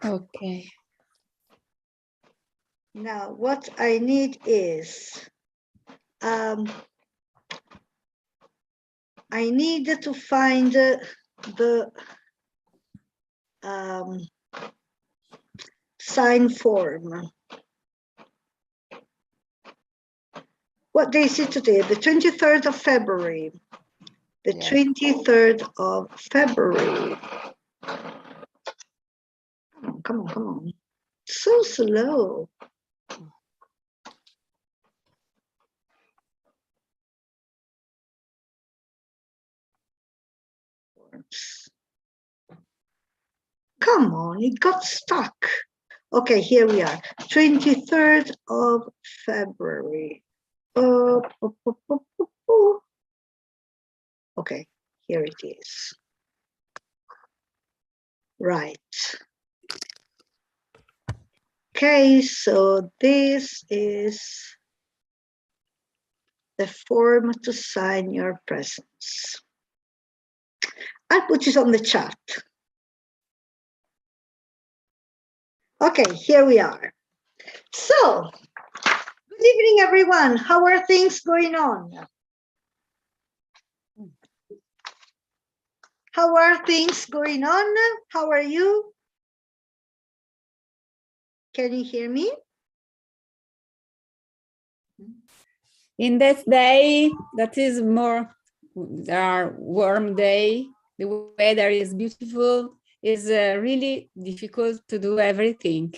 Okay. Now, what I need is, I need to find the sign form. What day is it today? The 23rd of February. The 23rd of February. Come on, come on. So slow. Come on, it got stuck. Okay, here we are. 23rd of February. Okay, here it is. Right. Okay, so this is the form to sign your presence. I'll put it on the chat. Okay, here we are. So, good evening, everyone. How are things going on? How are things going on? How are you? Can you hear me? In this day, that is more, there are warm day, the weather is beautiful, is really difficult to do everything.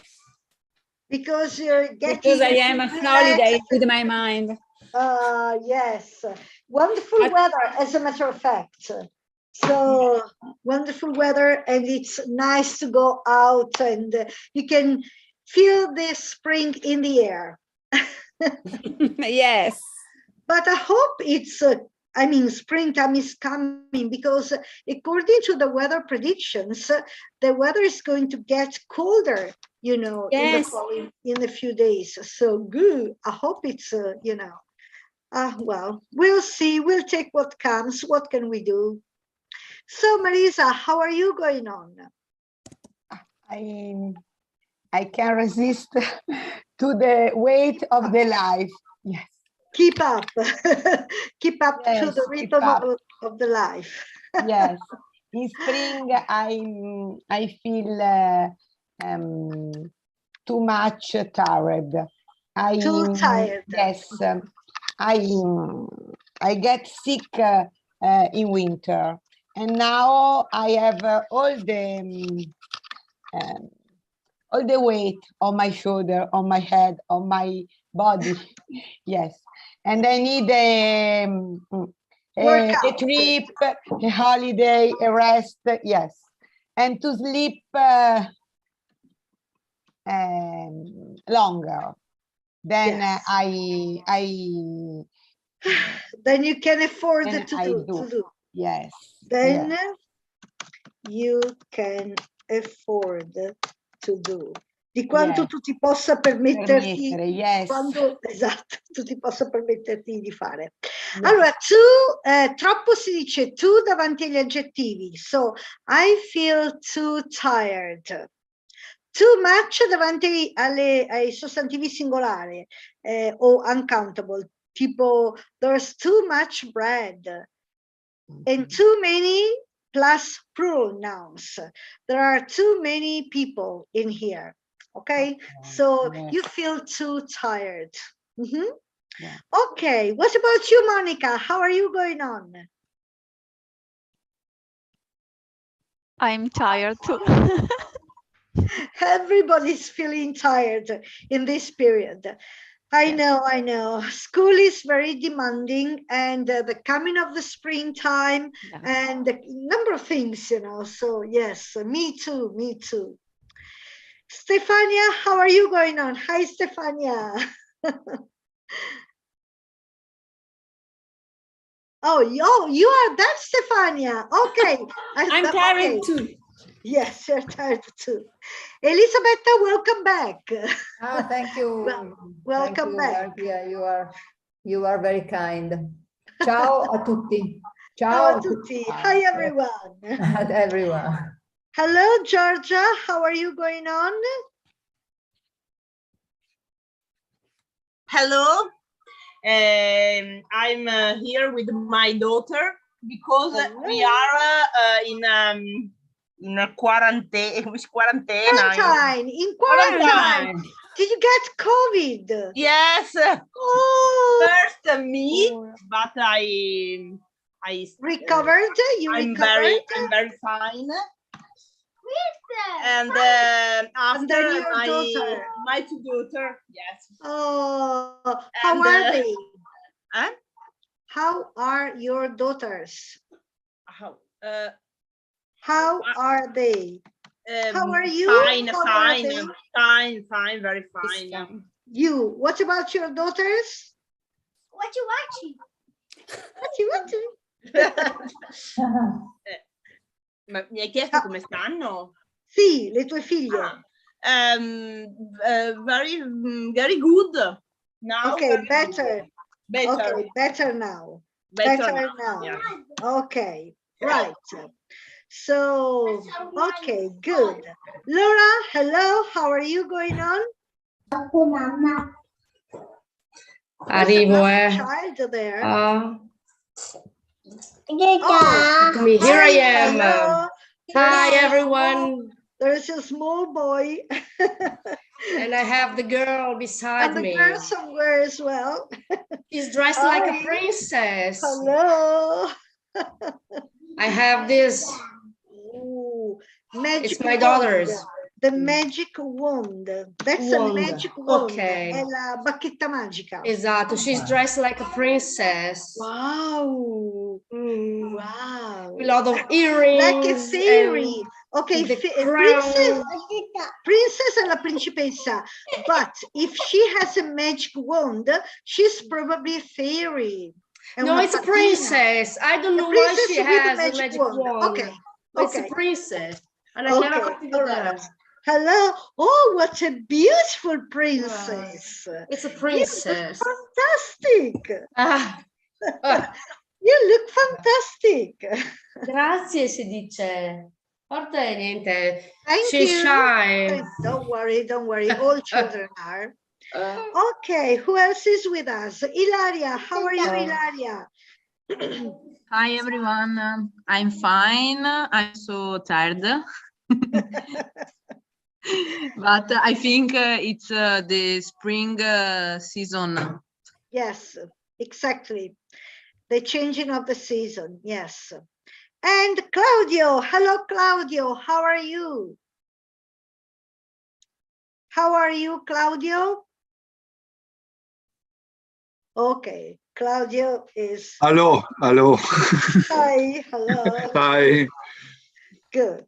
Because you're getting Because I am a holiday with my mind. Yes, wonderful weather, as a matter of fact. So wonderful weather, and it's nice to go out, and you can feel the spring in the air. Yes. But I hope it's, I mean, springtime is coming, because according to the weather predictions, the weather is going to get colder, you know, Yes. in a few days. So good. I hope it's, you know, well, we'll see. We'll take what comes. What can we do? So, Marisa, how are you going on? I can resist to the weight of the life. Yes. Keep up. Keep up Yes, to the rhythm of the life. Yes. In spring, I feel too much tired. Too tired. Yes. I get sick in winter, and now I have all the weight on my shoulder, on my head, on my body. Yes, and I need a trip, a holiday, a rest. Yes, and to sleep longer. Then yes. Then you can afford to do. Yes. Then yes. You can afford to do. Di quanto tu ti possa permetterti, yes. quando, esatto, tu ti possa permetterti di fare. Yes. Allora, tu, troppo si dice tu davanti agli aggettivi. So, I feel too tired. Too much davanti ai sostantivi singolari o uncountable, tipo there's too much bread, and too many plus plural nouns. There are too many people in here. Okay, so you feel too tired. Yeah. Okay, what about you, Monica? How are you going on? I'm tired too. Everybody's feeling tired in this period. I know. School is very demanding, and the coming of the springtime, and a number of things, you know. So yes, me too. Stefania, how are you going on? Hi, Stefania. Oh, you are that Stefania. Okay. I'm tired too. Yes, you're tired too. Elisabetta, welcome back. Thank you. Welcome back. You are very kind. Ciao a tutti. Ciao a tutti. Hi, everyone. Everyone. Hello, Georgia. How are you going on? Hello, I'm here with my daughter because we are in a quarantine. Quarantine, in quarantine. Did you get COVID? Yes, Oh, first me, but I recovered? You I'm recovered? very fine. And And after then your daughter. my two daughter, yes. Oh, how And, are they? Huh? How are your daughters? How? How are they? How are you? Fine, How are fine, they? fine, very fine. You. What about your daughters? What you watching? What you watching? Ma mi hai chiesto come stanno? Sì, le tue figlie. Very good. Now, Okay, very better. good. Better. Okay, better now. Better now. yeah. Okay, right. So, okay, good. Laura, hello. How are you going on? Arrivo, Child there. Look at me, here I am. Hello. Hi, everyone. There's a small boy. And I have the girl beside And the me. girl somewhere as well. She's dressed Hi. like a princess. Hello. I have this. Ooh, magic It's my wand. daughter's. The magic wand. That's a Wand. magic wand. Okay. È la bacchetta magica. Esatto, she's dressed like a princess. Wow. Mm. Wow. A lot of earrings. Like a fairy. Okay, the princess è la principessa. But if she has a magic wand, she's probably a fairy. No, it's a princess. I don't know why she has a magic wand. Okay. But it's a princess. And I never got to go there. Hello. Oh, what a beautiful princess. It's a princess. Fantastic. Ah. You look fantastic. Grazie, si dice. Forte niente. Thank She's you. shy. Don't worry. All children are. Okay, who else is with us? Ilaria, how are you, Ilaria? Hi, everyone. I'm fine. I'm so tired. But I think it's the spring season. Yes, exactly. The changing of the season, yes. And Claudio, hello, Claudio, how are you? How are you, Claudio? Okay, Claudio is... Hello. Hi, hello. Hi. Good.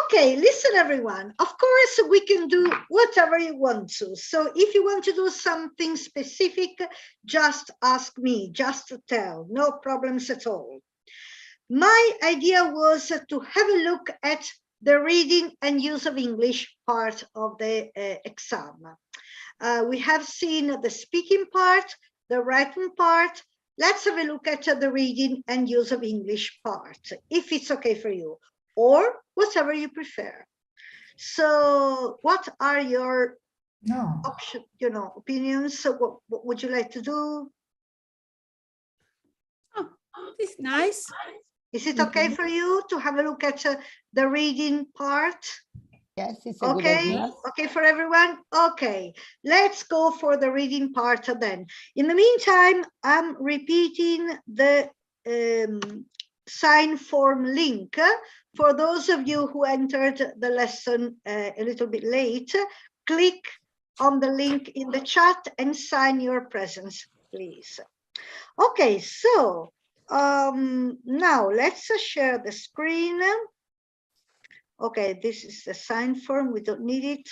Okay, listen, everyone. Of course, we can do whatever you want to. So if you want to do something specific, just ask me, just tell, no problems at all. My idea was to have a look at the reading and use of English part of the exam. We have seen the speaking part, the writing part. Let's have a look at the reading and use of English part, if it's okay for you, or whatever you prefer. So what are your opinions? So what would you like to do? Oh, it's nice. Is it okay for you to have a look at the reading part? Yes, it's a good idea. Okay for everyone? Okay, let's go for the reading part then. In the meantime, I'm repeating the sign form link. For those of you who entered the lesson a little bit late, click on the link in the chat and sign your presence, please. Okay, so now let's share the screen. Okay, this is the sign form. We don't need it.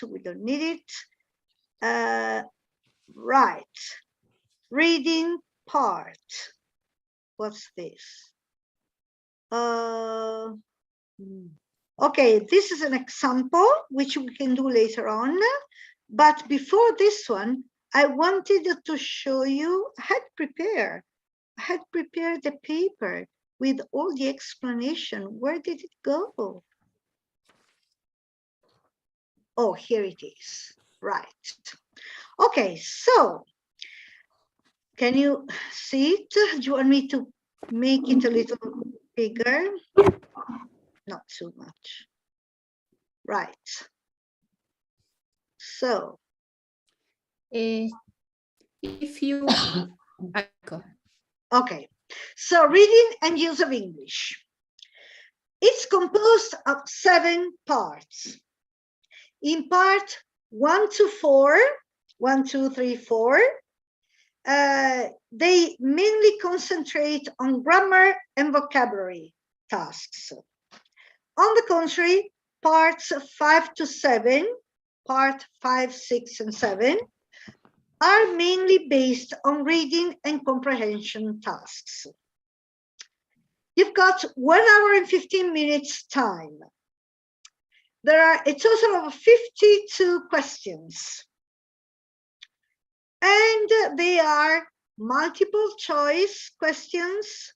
Right. Reading part. What's this? Okay, this is an example which we can do later on. But before this one, I wanted to show you, I had prepared the paper with all the explanation. Where did it go? Oh, here it is. Right. Okay, so can you see it? Do you want me to make it a little bigger? Not too much. Right. So. If you... Okay, so reading and use of English. It's composed of 7 parts. In part 1 to 4, 1, 2, 3, 4, they mainly concentrate on grammar and vocabulary tasks. On the contrary, parts 5 to 7, part 5, 6, and 7, are mainly based on reading and comprehension tasks. You've got 1 hour and 15 minutes time. There are a total of 52 questions. And they are multiple choice questions,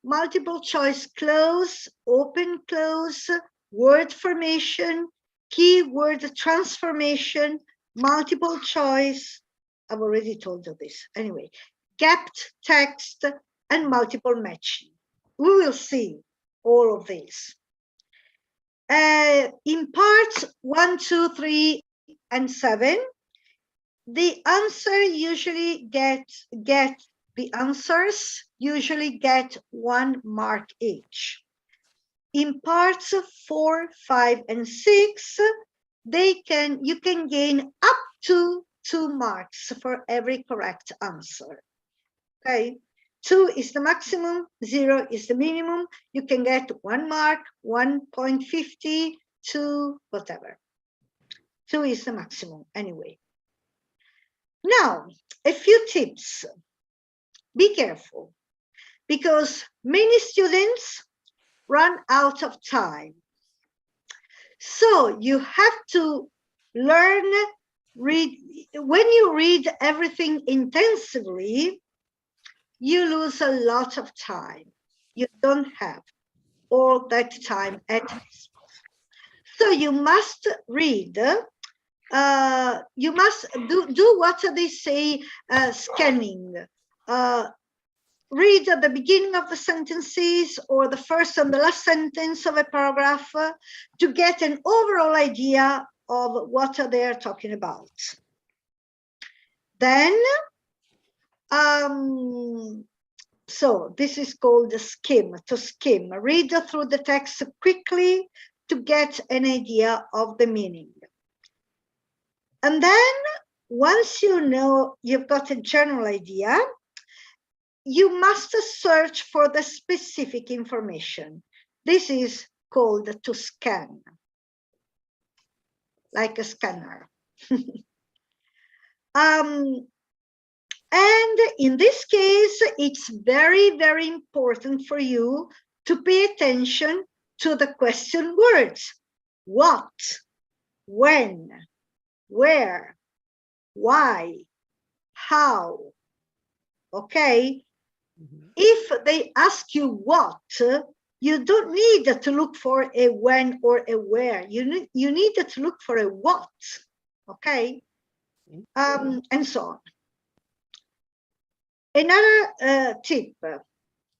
multiple choice close, open close, word formation, keyword transformation, multiple choice. I've already told you this. Anyway, gapped text and multiple matching. We will see all of these. In parts 1, 2, 3, and 7, the answers usually get 1 mark each. In parts 4, 5, and 6, you can gain up to 2 marks for every correct answer. Okay, 2 is the maximum, 0 is the minimum. You can get 1 mark, 1.50, 2, whatever. 2 is the maximum anyway. Now, a few tips. Be careful, because many students run out of time. So you have to learn, when you read everything intensively, you lose a lot of time. You don't have all that time at least. So you must read, you must do what they say, scanning. Read at the beginning of the sentences or the first and the last sentence of a paragraph to get an overall idea of what they're talking about. Then, so this is called the skim, to skim. Read through the text quickly to get an idea of the meaning. And then once you know you've got a general idea, you must search for the specific information. This is called to scan, like a scanner. And in this case, it's very, very important for you to pay attention to the question words. What, when, where, why, how, okay? If they ask you what, you don't need to look for a when or a where. You need to look for a what, okay? And so on. Another tip,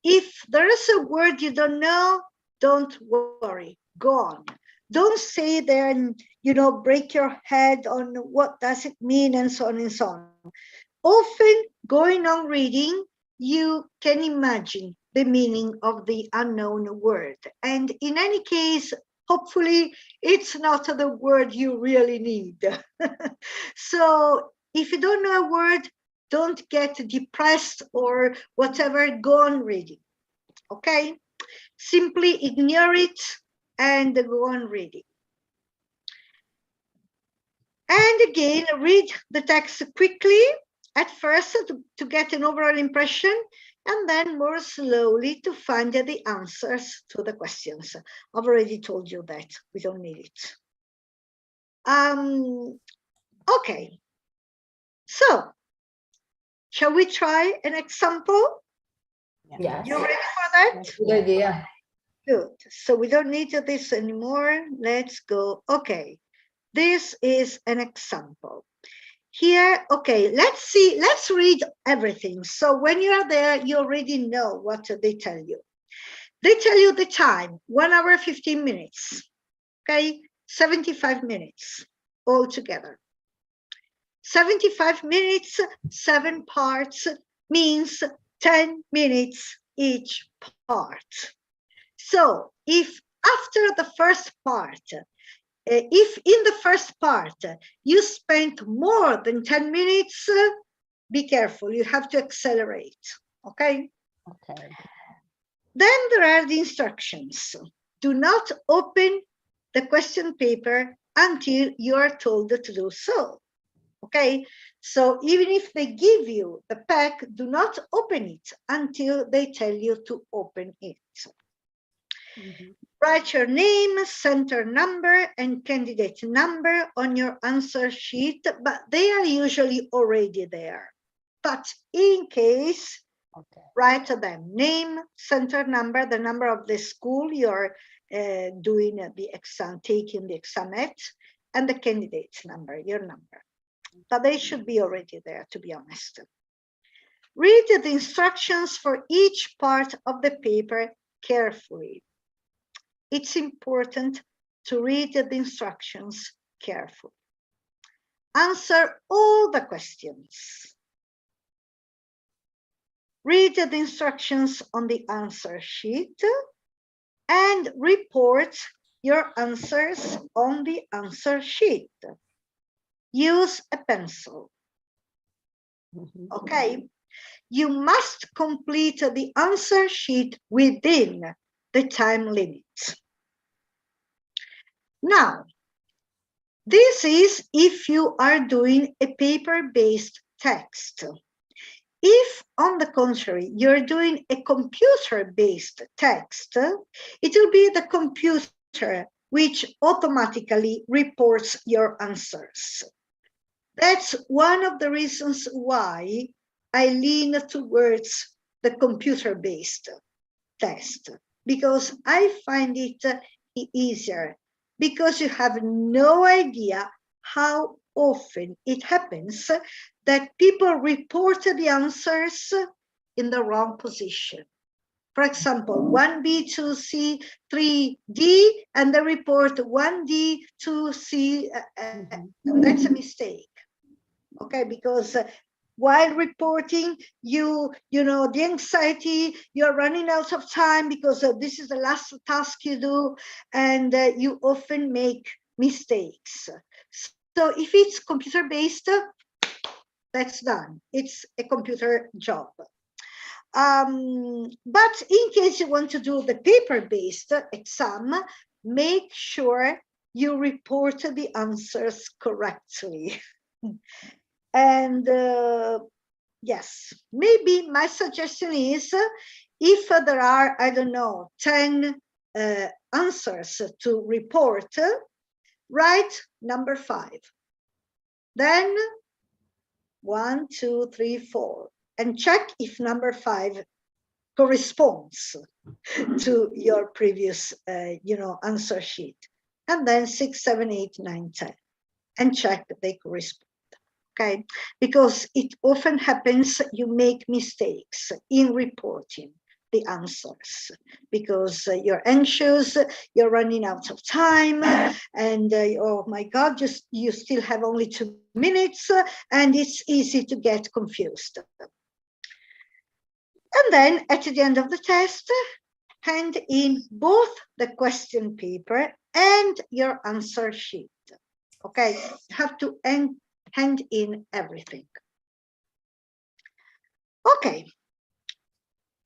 if there is a word you don't know, don't worry, go on. Don't stay there and, break your head on what does it mean and so on and so on. Often going on reading, you can imagine the meaning of the unknown word. And in any case, hopefully it's not the word you really need. So if you don't know a word, don't get depressed or whatever, go on reading, okay? Simply ignore it and go on reading. And again, read the text quickly at first to get an overall impression, and then more slowly to find the answers to the questions. I've already told you that, we don't need it. Okay, so shall we try an example? Yes. You ready for that? Good idea. Good. So we don't need this anymore. Let's go. Okay. This is an example. Here, okay, let's read everything. So when you are there, you already know what they tell you. They tell you the time, 1 hour, 15 minutes, okay? 75 minutes altogether. 75 minutes, 7 parts means 10 minutes each part. So if after the first part, if in the first part you spent more than 10 minutes, be careful, you have to accelerate, okay? Okay. Then there are the instructions. Do not open the question paper until you are told to do so, okay? So even if they give you the pack, do not open it until they tell you to open it. Write your name, center number, and candidate number on your answer sheet, but they are usually already there. But in case, write them, name, center number, the number of the school you're doing the exam, taking the exam at, and the candidate's number, your number. But they should be already there, to be honest. Read the instructions for each part of the paper carefully. It's important to read the instructions carefully. Answer all the questions. Read the instructions on the answer sheet and report your answers on the answer sheet. Use a pencil. Okay? You must complete the answer sheet within the time limit. Now, this is if you are doing a paper-based text. If, on the contrary, you're doing a computer-based text, it will be the computer which automatically reports your answers. That's one of the reasons why I lean towards the computer-based test, because I find it easier, because you have no idea how often it happens that people report the answers in the wrong position. For example, 1B, 2C, 3D, and they report 1D, 2C, and that's a mistake. Okay, because while reporting, you know, the anxiety, you're running out of time because this is the last task you do, and you often make mistakes. So if it's computer-based, that's done. It's a computer job. But in case you want to do the paper-based exam, make sure you report the answers correctly. And yes, maybe my suggestion is if there are, I don't know, 10 answers to report, write number 5. Then 1, 2, 3, 4, and check if number 5 corresponds to your previous, answer sheet. And then 6, 7, 8, 9, 10, and check that they correspond. Okay, because it often happens you make mistakes in reporting the answers because you're anxious, you're running out of time, and oh my God, you still have only 2 minutes, and it's easy to get confused. And then at the end of the test, hand in both the question paper and your answer sheet. Okay, you have to hand in everything. Okay,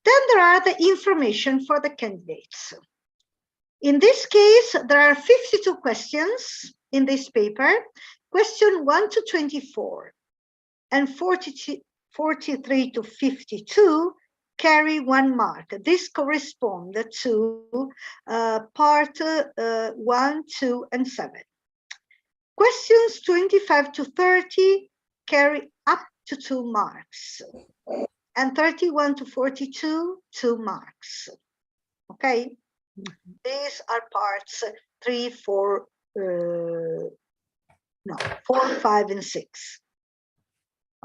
then there are the information for the candidates. In this case, there are 52 questions in this paper, question 1 to 24, and 43 to 52 carry 1 mark. This corresponds to part 1, 2, and 7. Questions 25 to 30 carry up to 2 marks, and 31 to 42, 2 marks. Okay, these are parts 3, 4, No, 4, 5, and 6.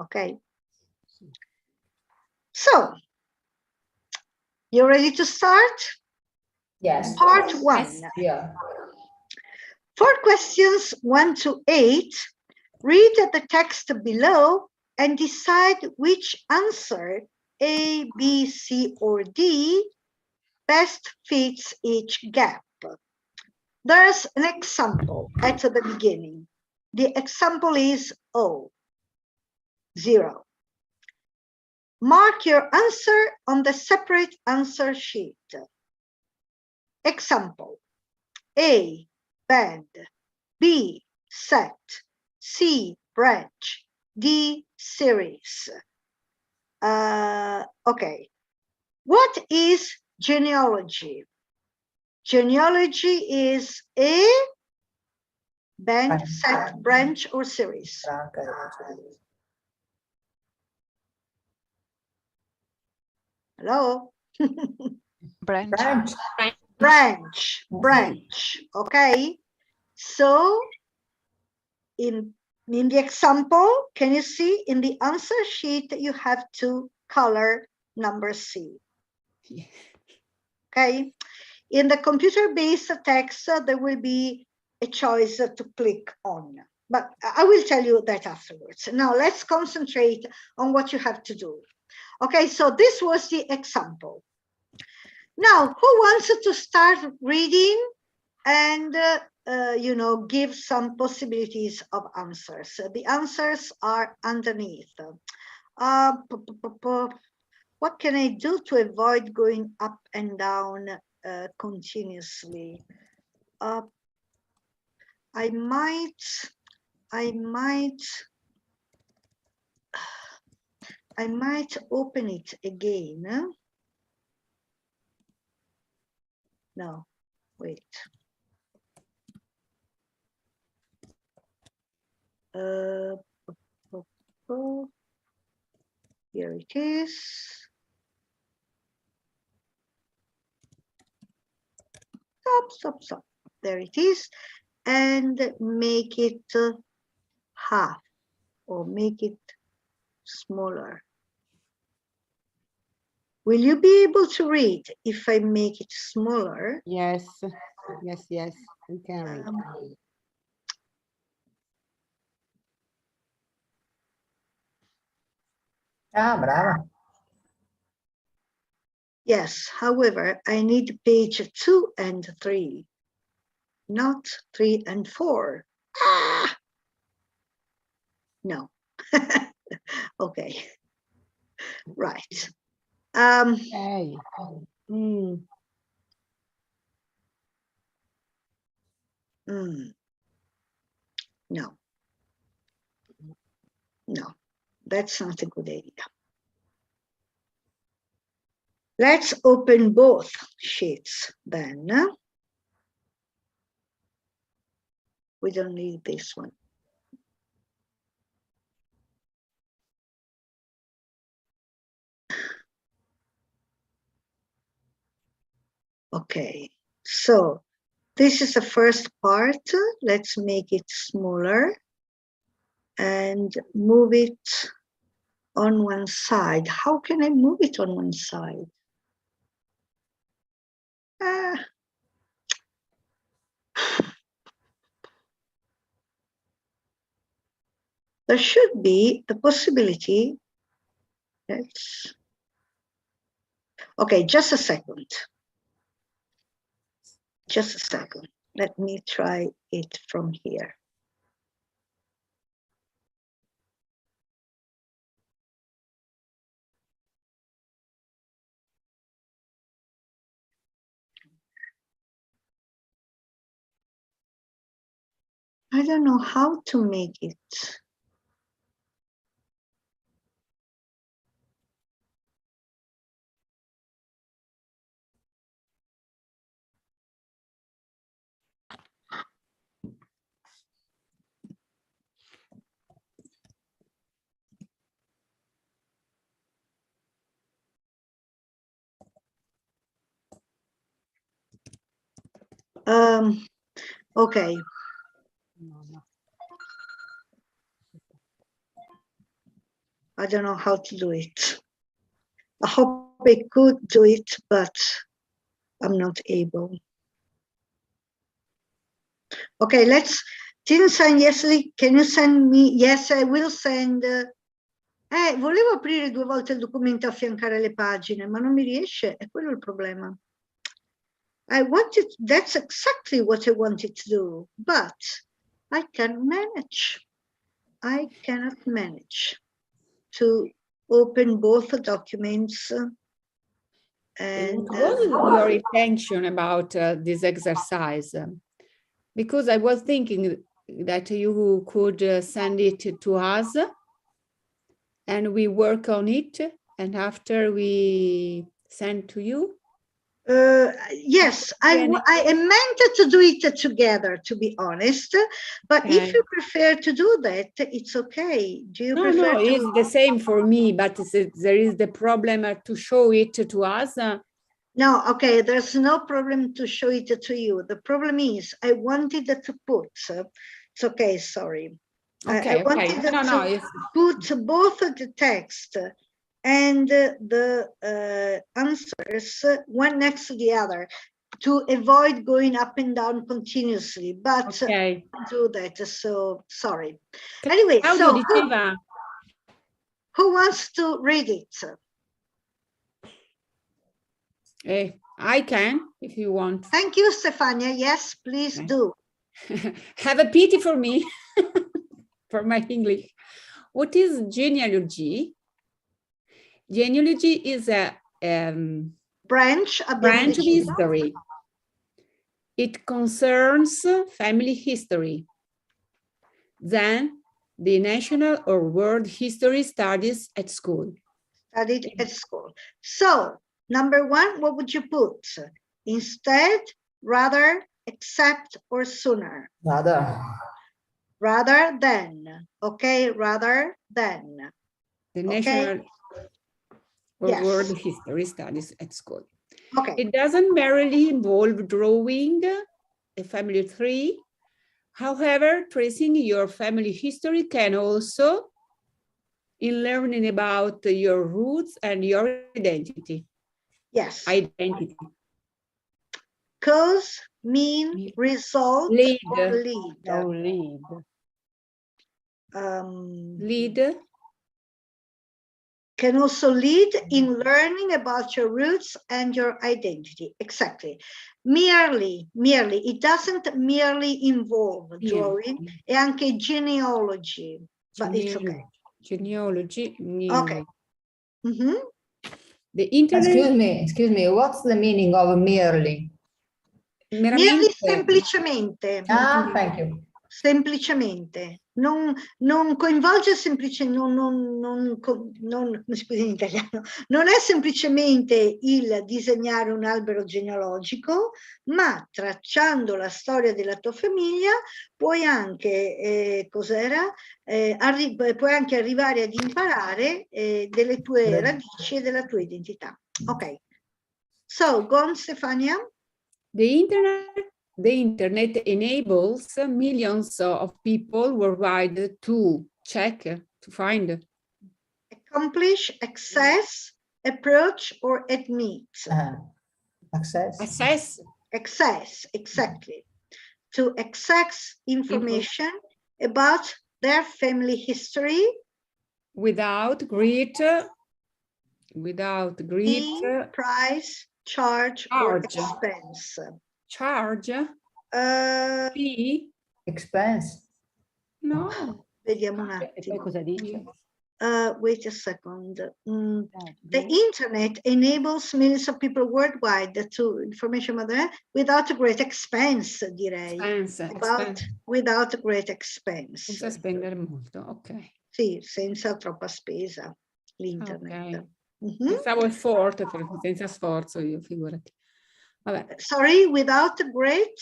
Okay. So, you ready to start? Yes. Part 1. Yeah. For questions 1 to 8, read the text below and decide which answer, A, B, C, or D, best fits each gap. There's an example at the beginning. The example is O, 0. Mark your answer on the separate answer sheet. Example, A, band, B, set, C, branch, D, series. Okay. What is genealogy? Genealogy is a band, set, branch, or series. Hello? Branch. Branch. Okay. So in the example, can you see in the answer sheet you have to color number C? Okay. In the computer-based text, there will be a choice to click on, but I will tell you that afterwards. Now let's concentrate on what you have to do. Okay, so this was the example. Now, who wants to start reading and give some possibilities of answers? The answers are underneath. What can I do to avoid going up and down continuously? I might open it again. No, wait. Here it is. Stop. There it is. And make it half or make it smaller. Will you be able to read if I make it smaller? Yes, we can read. Brava. Yes, however, I need page 2 and 3, not 3 and 4. Ah! No. Okay. Right. Hey. No, that's not a good idea. Let's open both sheets then. We don't need this one. Okay, so this is the first part. Let's make it smaller and move it on one side. How can I move it on one side? There should be the possibility. Okay, just a second. Just a second. Let me try it from here. I don't know how to make it. Okay. I don't know how to do it. I hope I could do it, but I'm not able. Okay, let's, didn't send yesterday, can you send me? Yes, I will send. Volevo aprire 2 volte il documento e affiancare le pagine, ma non mi riesce, è quello il problema. That's exactly what I wanted to do, but I can't manage. I cannot manage to open both documents. And what was your intention about this exercise? Because I was thinking that you could send it to us and we work on it, and after we send to you. Yes, I meant to do it together, to be honest, but if you prefer to do that, it's okay. Do you prefer? No, it's the same for me, but there is the problem to show it to us. No, okay, there's no problem to show it to you. The problem is I wanted to put, it's okay, sorry. Okay, I wanted to put both the text and the answers one next to the other to avoid going up and down continuously, but I do that, so sorry. Anyway, so who wants to read it? I can, if you want. Thank you, Stefania. Yes, please do. Have a pity for me, for my English. What is genealogy? Genealogy is a branch of history. It concerns family history. Then the national or world history studies at school. Studied at school. So, number 1, what would you put? Instead, rather, except, or sooner? Rather. Rather than. Okay, rather than. The national or world history studies at school. Okay. It doesn't merely involve drawing a family tree. However, tracing your family history can also in learning about your roots and your identity. Yes. Identity. Cause, mean, result, lead. or lead. Oh, lead. Lead. Can also lead in learning about your roots and your identity. Exactly. Merely, it doesn't merely involve drawing, e anche genealogy, but it's okay. Genealogy. Okay. Mm-hmm. The internet. Excuse me, what's the meaning of merely? Merely semplicemente. Ah, thank you. Semplicemente. Non coinvolge semplicemente, non scusi in italiano, non è semplicemente il disegnare un albero genealogico, ma tracciando la storia della tua famiglia puoi anche, puoi anche arrivare ad imparare delle tue radici e della tua identità. Ok. So, go on, Stefania. The internet enables millions of people worldwide to check, to find, accomplish, access, approach, or admit. Access. Access, exactly. To access information about their family history without great price, charge, or expense. Charge? Fee? Expense? No. Vediamo un attimo. Cosa dice? Wait a second. The internet enables millions of people worldwide to information about that without a great expense, direi. Without a great expense. Senza spendere molto, ok. Sì, senza troppa spesa, l'internet. Okay. Pensavo senza sforzo io, figurati. Vabbè. Sorry, without a great?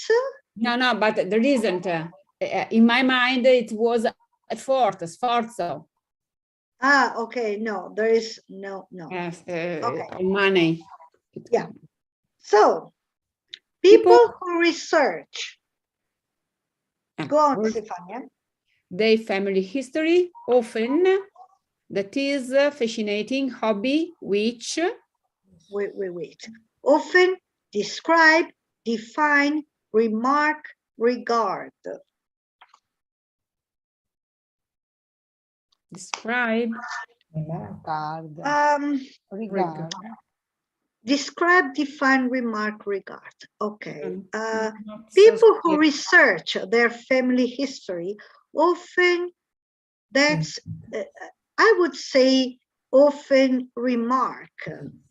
No, but there isn't. In my mind, it was sforzo. Ah, okay, no, there is no. Okay. Money. Yeah. So, people who research. Go on, Stefania. Their family history often That is a fascinating hobby which... Wait. Often describe, define, remark, regard. Describe. Regard. Describe, define, remark, regard. Okay. Not People so who research their family history often, that's, I would say, often remark.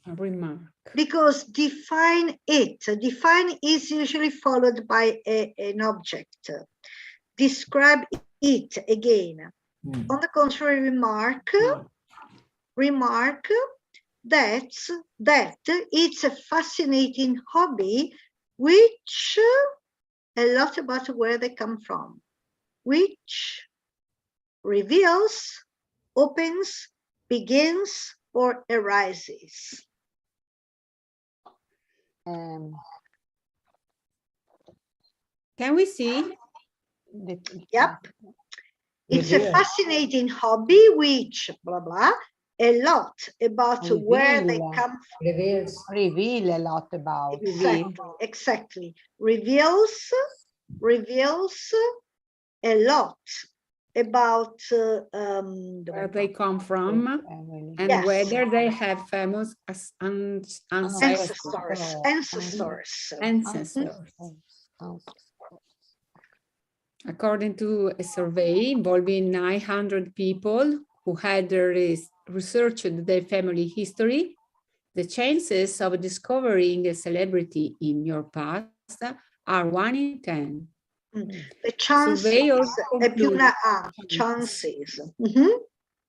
Remark. Because define is usually followed by an object. Describe it again. On the contrary, remark that it's a fascinating hobby, which a lot about where they come from, which reveals, opens, begins, or arises. Can we see? Yep. It's a fascinating hobby, which blah blah, a lot about where they come from. Reveal a lot about. Exactly. Reveals a lot about where they come from and yes, whether they have famous ancestors. According to a survey involving 900 people who had researched their family history, the chances of discovering a celebrity in your past are 1 in 10. The chances, chances.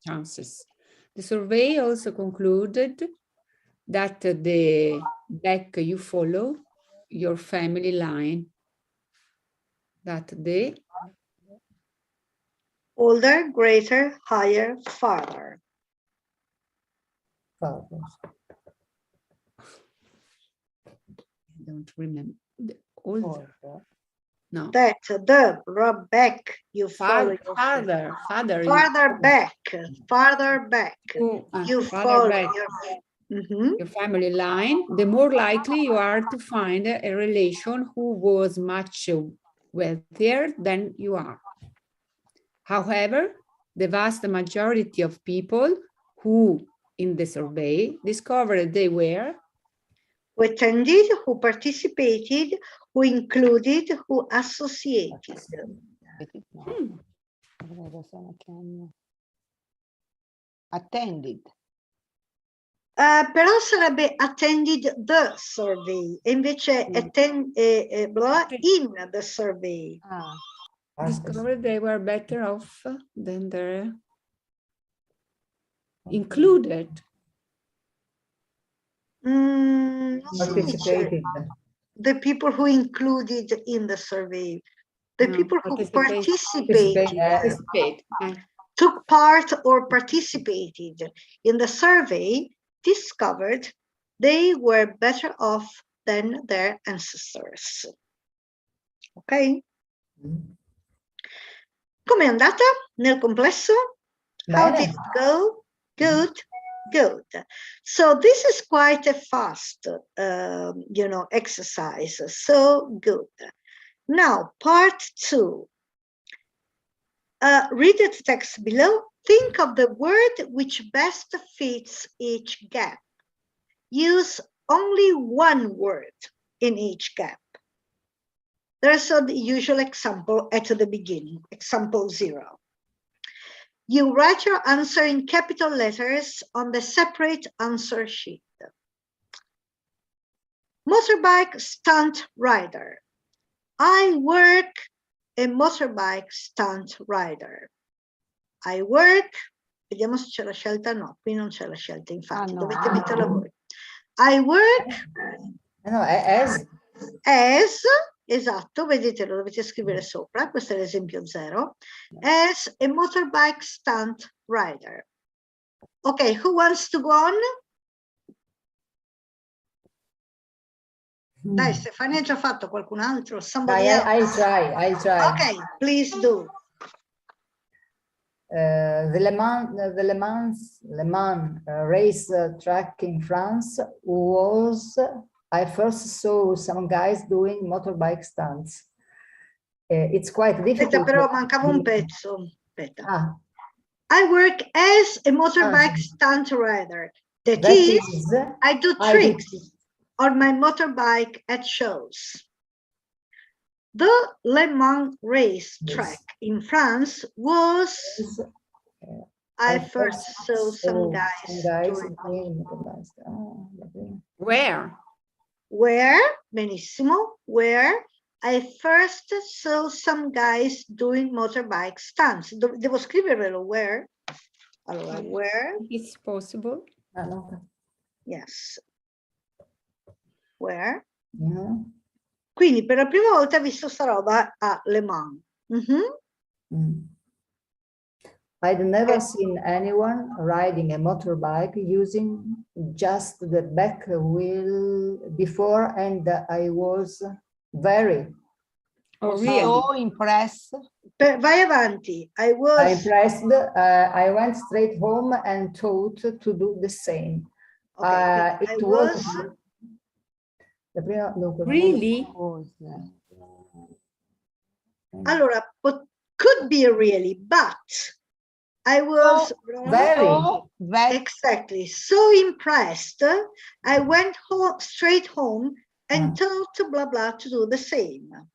Chances. The survey also concluded that the back you follow your family line, that the older, greater, higher, farther. I don't remember. The older. No. That the back you follow. Farther back. You follow back. Your family line, the more likely you are to find a relation who was much wealthier than you are. However, the vast majority of people who in the survey discovered they were who attended, who participated, who included, who associated. Attended. Però sarebbe attended the survey, e invece in the survey. Discovered they were better off than their included. Participated. The people who included in the survey, the people who participated, took part or participated in the survey, discovered they were better off than their ancestors. Ok? Com'è andata nel complesso? How did it go? Good. So this is quite a fast, exercise. So good. Now, part 2. Read the text below. Think of the word which best fits each gap. Use only one word in each gap. There's the usual example at the beginning, example 0. You write your answer in capital letters on the separate answer sheet. Motorbike stunt rider. I work a motorbike stunt rider. I work, vediamo se c'è la scelta, no, qui non c'è la scelta, infatti, dovete metterla voi. I work as, esatto, vedete, lo dovete scrivere sopra, questo è l'esempio 0, as a motorbike stunt rider. Ok, who wants to go on? Dai, Stefania ha già fatto, qualcun altro? Somebody else? I'll try. Ok, please do. The Le Mans race track in France was, I first saw some guys doing motorbike stunts. It's quite difficult. Aspetta, però mancava un pezzo. Aspetta. Ah. I work as a motorbike stunt rider. That is, I do tricks on my motorbike at shows. The Le Mans race track in France was, I first saw some guys doing Where? Where, benissimo, where I first saw some guys doing motorbike stunts. Devo scrivervelo, where? Allora, where? It's possible. Yes. Where? Yeah. Quindi per la prima volta ho visto sta roba a Le Mans. I'd never seen anyone riding a motorbike using just the back wheel before, and I was very so impressed. Vai avanti. I was impressed. I went straight home and thought to do the same. It was really? Allora, could be really, but I was very exactly so impressed. I went straight home and told blah blah to do the same.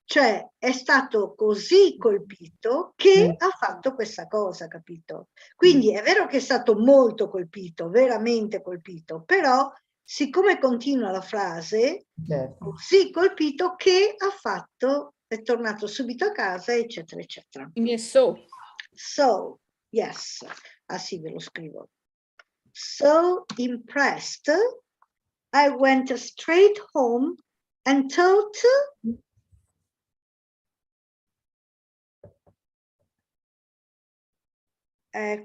Cioè è stato così colpito che ha fatto questa cosa, capito? Quindi è vero che è stato molto colpito, veramente colpito, però siccome continua la frase, così colpito che ha fatto, è tornato subito a casa, eccetera, eccetera. So, yes, sì, ve lo scrivo. So impressed, I went straight home and told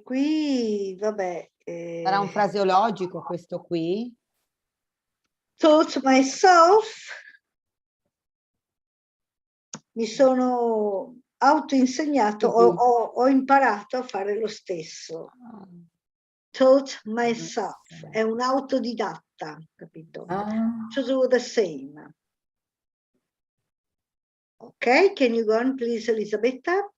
qui, vabbè. Sarà un fraseologico questo qui? Taught myself, mi sono autoinsegnato, ho imparato a fare lo stesso. Taught myself, è un autodidatta, capito? To do the same. Ok, can you go on please, Elisabetta?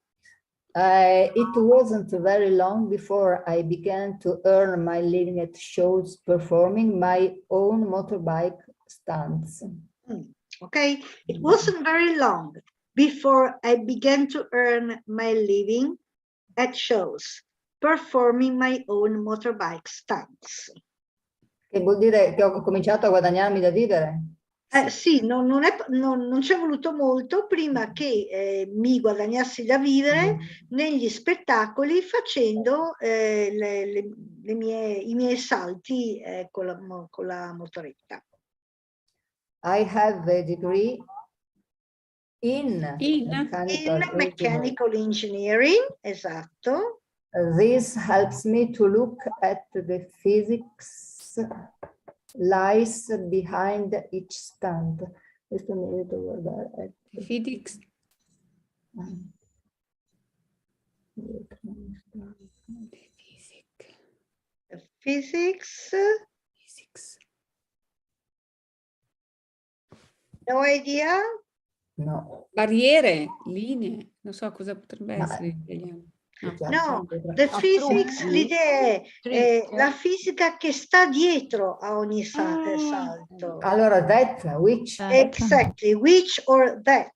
It wasn't very long before I began to earn my living at shows performing my own motorbike stunts. Okay, it wasn't very long before I began to earn my living at shows performing my own motorbike stunts. Che vuol dire che ho cominciato a guadagnarmi da vivere? Sì, non ci è voluto molto prima che mi guadagnassi da vivere negli spettacoli facendo i miei salti con la motoretta. I have a degree in mechanical engineering, esatto. This helps me to look at the physics lies behind each stunt. Questo mi aiuta a guardare. Physics. Physics. No idea? No. Barriere, linee, non so cosa potrebbe essere in italiano. No, the physics, l'idea è la fisica che sta dietro a ogni salto. Allora, that, which. Exactly, which or that.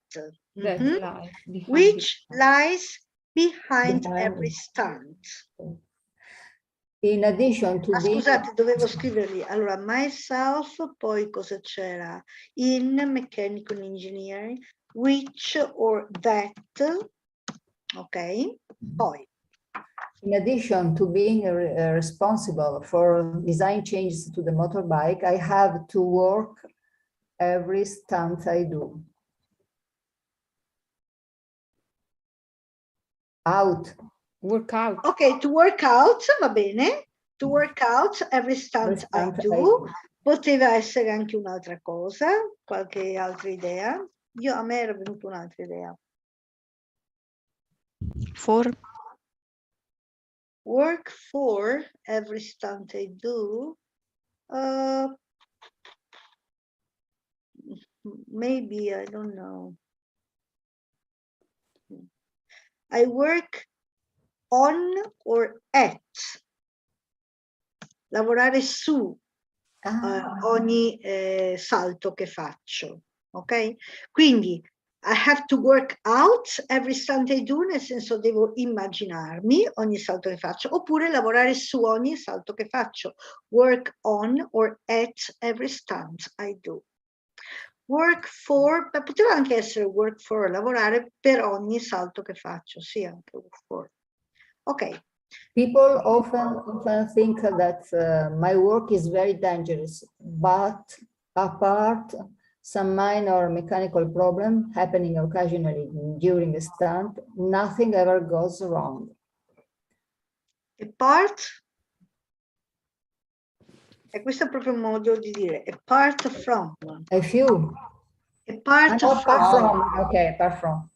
Which lies behind every stunt. In addition to scusate, dovevo scriverli. Allora, myself, poi cosa c'era? In mechanical engineering, which or that. Ok, poi. In addition to being responsible for design changes to the motorbike, I have to work every stunt I do. Work out. Ok, to work out, va bene. To work out every stunt I do. Poteva essere anche un'altra cosa, qualche altra idea. A me era venuta un'altra idea. For work for every stunt I do. Maybe, I don't know. I work on or at. Lavorare su ogni salto che faccio, ok? Quindi I have to work out every stunt I do, nel senso devo immaginarmi ogni salto che faccio, oppure lavorare su ogni salto che faccio. Work on or at every stunt I do. Work for, poteva anche essere work for, lavorare per ogni salto che faccio, sì, anche work for. Ok. People often think that my work is very dangerous, but apart some minor mechanical problem happening occasionally during a stunt, nothing ever goes wrong. Apart, e questo è proprio un modo di dire, apart from. A few. Apart from. Okay, apart from.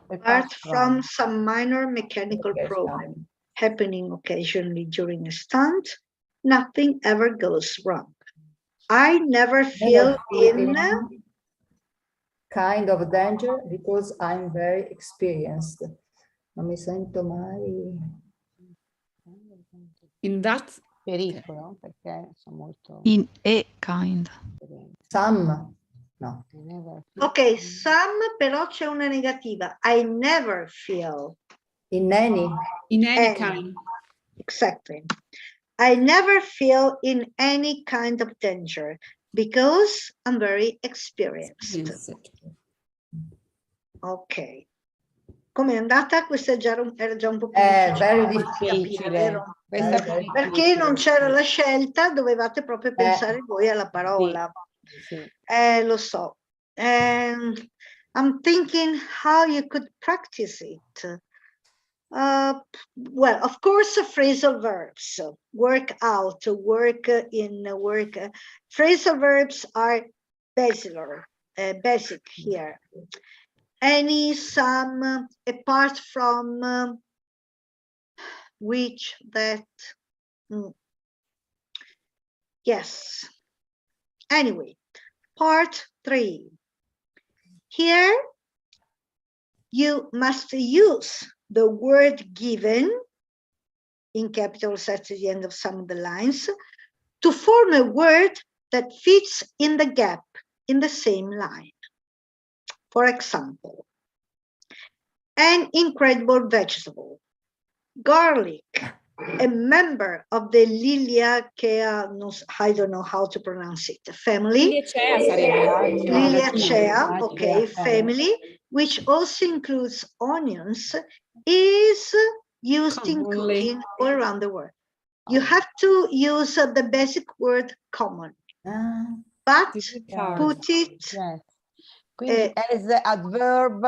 Apart from some minor mechanical problem happening occasionally during a stunt, nothing ever goes wrong. I never feel in kind of danger because I'm very experienced. Non mi sento mai. In that pericolo, perché sono molto... In a kind. Some. No. Ok, some, però c'è una negativa. I never feel. In any. In any kind. Exactly. I never feel in any kind of danger because I'm very experienced. Yes. Ok. Come è andata? Questa era già un po' più Very difficile, vero? Difficile. Perché non c'era la scelta, dovevate proprio pensare voi alla parola. Sì. Lo so. I'm thinking how you could practice it. Well, of course, phrasal verbs, work out, work in, work. Phrasal verbs are basic here. Any, some, apart from, which, that. Yes. Anyway, part 3. Here, you must use the word given in capital letters at the end of some of the lines to form a word that fits in the gap in the same line. For example, an incredible vegetable, garlic, a member of the Liliaceae, I don't know how to pronounce it, family. Liliacea sarebbe. Liliacea, okay, family, which also includes onions, is used in cooking all around the world. You have to use the basic word common, but put it Quindi as adverb,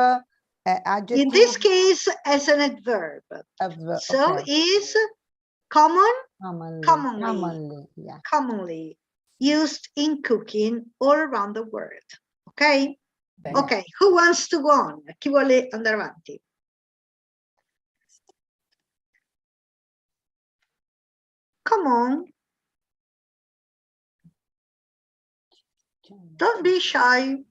adjective. in this case as an adverb. So okay. is common, Yeah. commonly used in cooking all around the world. Okay? Ok, who wants to go on? Chi vuole andare avanti? Come on. Don't be shy.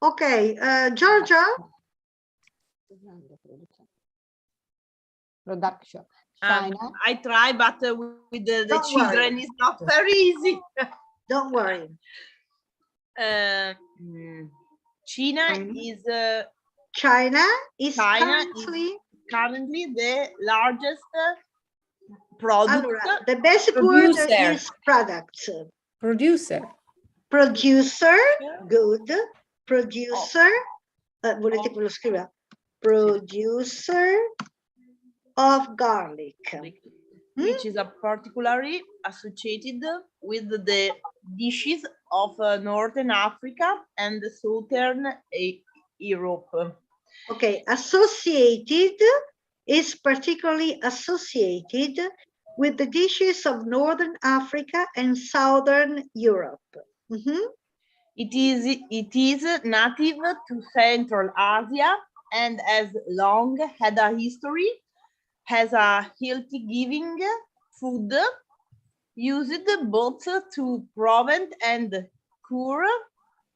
Okay, Georgia? Production. China. I try, but with the children, it's not very easy. Don't worry. China is currently the largest product. Allora, the basic word is product. Producer. Producer, good. Producer, volete che ve lo scriva? Producer of garlic. Which is particularly associated with the dishes of Northern Africa and Southern Europe. Okay, associated is particularly associated with the dishes of Northern Africa and Southern Europe. It is native to Central Asia and has long had a history, has a healthy giving food used both to prevent and cure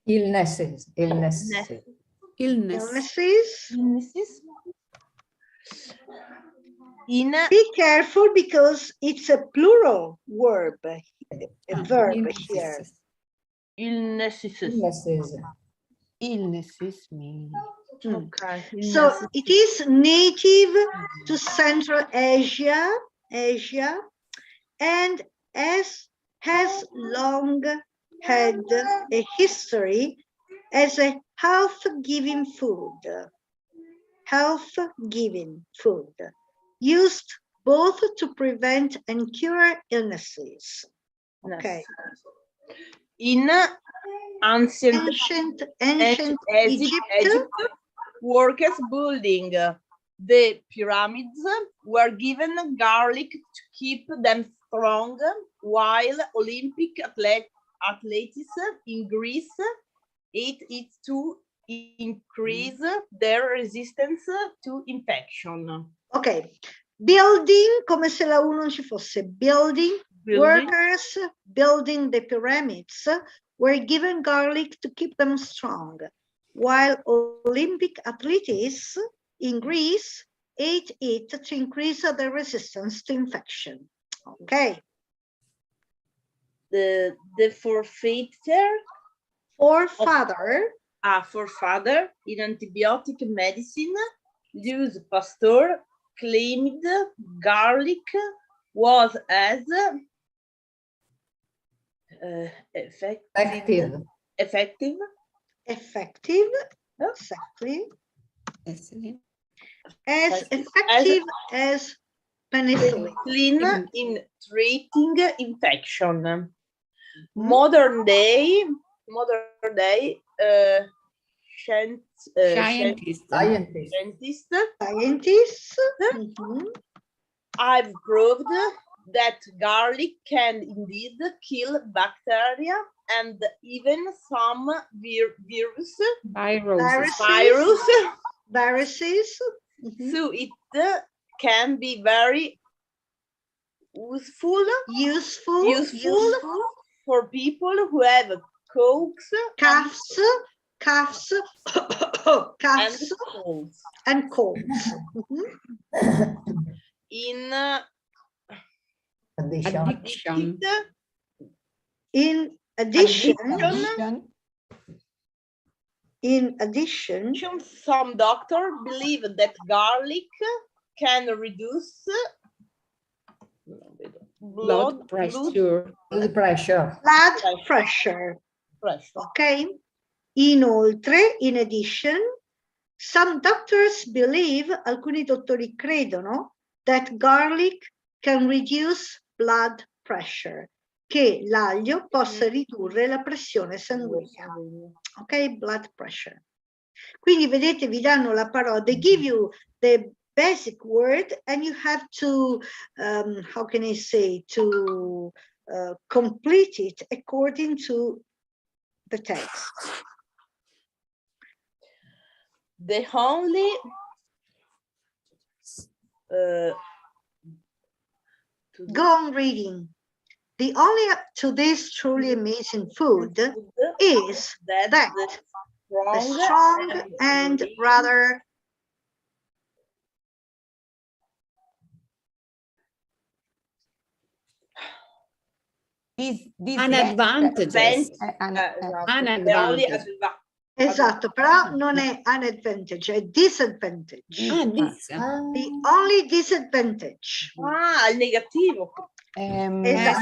illnesses. Illnesses. In Be careful because it's a plural verb, a verb here. illnesses. Illnesses mean. Okay. So it is native to Central Asia, and has long had a history as a health-giving food. Health-giving food, used both to prevent and cure illnesses. Okay. In ancient Egypt, workers building the pyramids were given garlic to keep them strong, while Olympic athletes in Greece ate it to increase their resistance to infection. Ok, building, come se la U non ci fosse, building. Workers building the pyramids were given garlic to keep them strong, while Olympic athletes in Greece ate it to increase their resistance to infection. Okay. The forefather in antibiotic medicine, Louis Pasteur, claimed garlic was as effective. Exactly. As effective as penicillin in treating infection. Modern day scientists I've proved that garlic can indeed kill bacteria and even some viruses. So it can be very useful for people who have coughs and colds. In addition, some doctors believe that garlic can reduce blood pressure. Okay. Inoltre, in addition, some doctors believe, alcuni dottori credono, that garlic can reduce blood pressure, che l'aglio possa ridurre la pressione sanguigna. Ok, blood pressure. Quindi vedete, vi danno la parola, they give you the basic word and you have to, how can I say, to complete it according to the text. The only go on reading. The only to this truly amazing food is that the strong and rather Esatto, però non è an advantage, è disadvantage. The only disadvantage. Il negativo.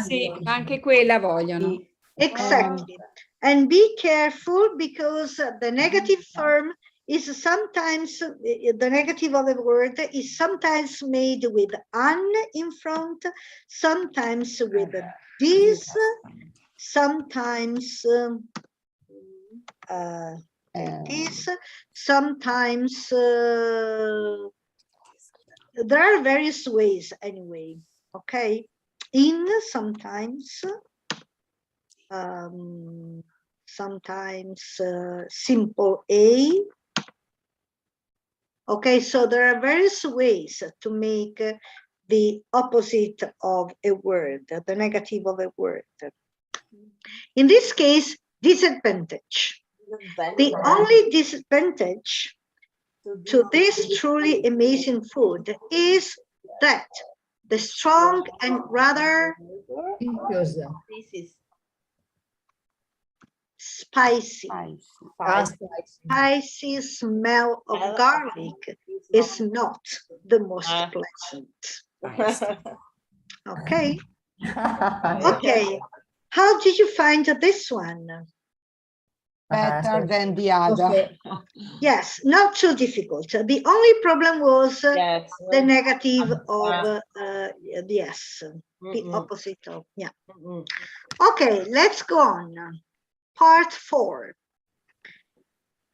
Sì, anche quella vogliono. Exactly. And be careful because the negative form is sometimes, the negative of the word is sometimes made with an in front, sometimes with this, sometimes this, sometimes there are various ways anyway, okay? In sometimes, sometimes simple A, Okay, so there are various ways to make the opposite of a word, the negative of a word. In this case, disadvantage. The only disadvantage to this truly amazing food is that the strong and rather spicy smell of garlic is not the most pleasant. Okay. Okay. How did you find this one? Better than the other. Yes, not too difficult. The only problem was the negative of the S, the opposite of, yeah. Okay, let's go on. Part 4.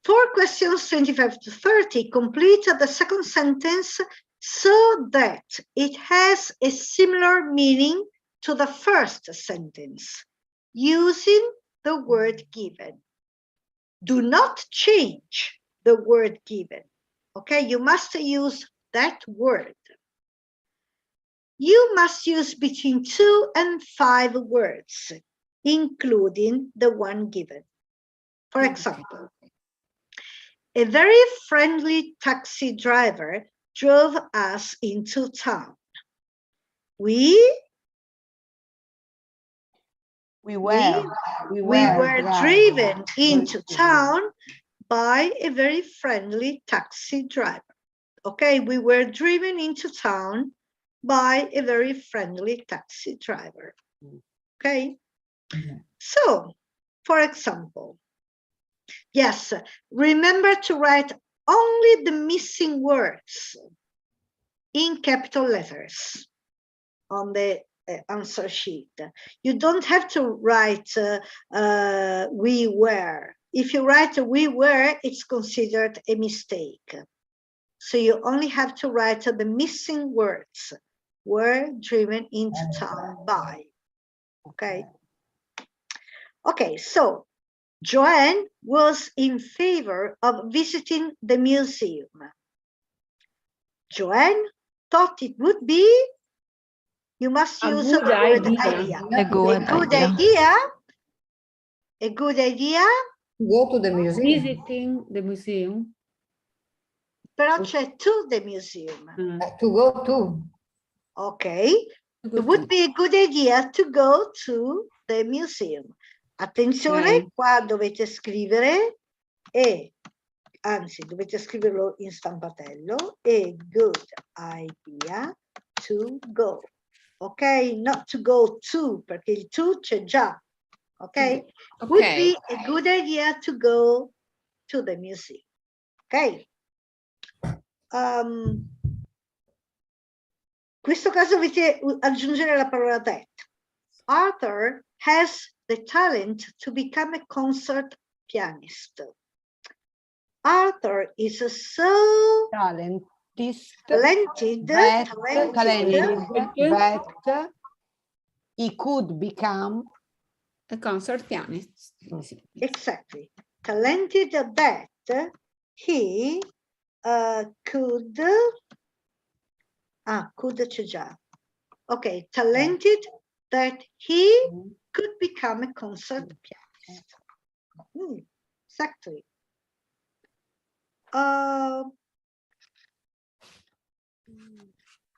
For questions 25 to 30, complete the second sentence so that it has a similar meaning to the first sentence, using the word given. Do not change the word given. Okay, you must use that word. You must use between 2 and 5 words, including the one given. For example, a very friendly taxi driver drove us into town. We were driven into town by a very friendly taxi driver. Okay, we were driven into town by a very friendly taxi driver. Okay, so for example, yes, remember to write only the missing words in capital letters on the answer sheet. You don't have to write we were. If you write we were, it's considered a mistake. So you only have to write the missing words. Were driven into town by. Okay. Okay, so Joanne was in favor of visiting the museum. Joanne thought it would be, you must use the word idea. A good idea. A good idea. Go to the museum. Visiting the museum. Però c'è to the museum. To go to. Okay. It would be a good idea to go to the museum. Attenzione, qua dovete scrivere anzi dovete scriverlo in stampatello, a good idea to go. Ok? Not to go to, perché il to c'è già. Ok? Would be a good idea to go to the museum. Ok? In questo caso dovete aggiungere la parola that. Arthur has the talent to become a concert pianist. Arthur is so talented that he could become a concert pianist. Exactly. Talented that he could c'è già. Ok, talented that he could become a concert pianist. Exactly.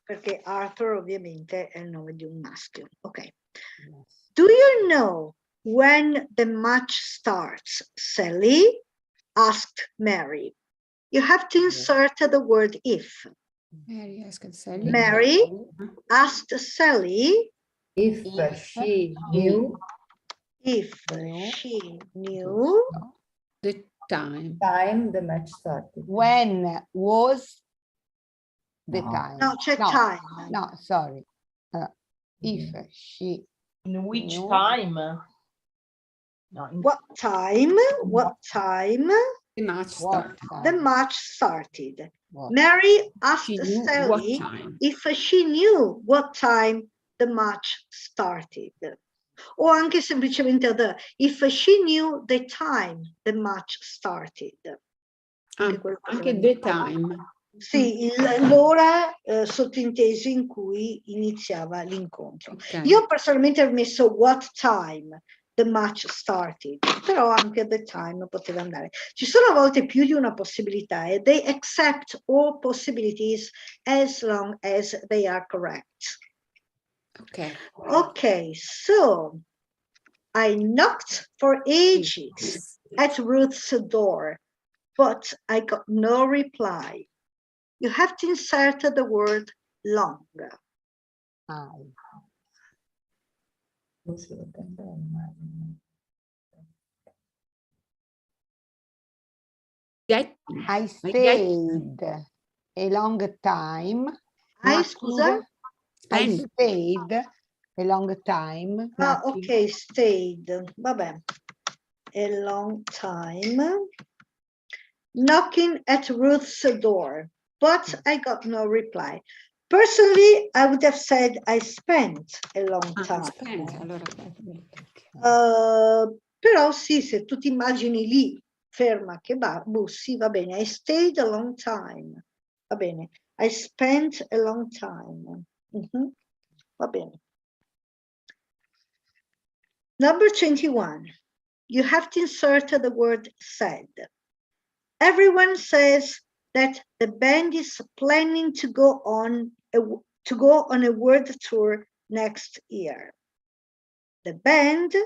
Perché Arthur ovviamente è il nome di un maschio. Ok. Do you know when the match starts, Sally? Asked Mary. You have to insert the word if. Mary asked Sally. Mary asked Sally if she knew the time the match started. When was the time? No, c'è time. No, sorry. If she In which knew. time? No, What time? the match started. The match started. Mary asked Sally if she knew what time the match started. O anche semplicemente if she knew the time the match started. Anche the time. Sì, l'ora sottinteso in cui iniziava l'incontro. Ok. Io personalmente ho messo what time the match started, però anche the time poteva andare. Ci sono a volte più di una possibilità e they accept all possibilities as long as they are correct. Ok. Okay, so I knocked for ages at Ruth's door, but I got no reply. You have to insert the word long. I stayed a long time. Scusa? I stayed a long time. Ok, stayed. Vabbè. A long time. Knocking at Ruth's door, but I got no reply. Personally, I would have said I spent a long time. Però sì, se tu ti immagini lì, ferma che bussi, va bene. I stayed a long time. Va bene. I spent a long time. Va bene. Number 21. You have to insert the word said. Everyone says that the band is planning to go on a world tour next year. The band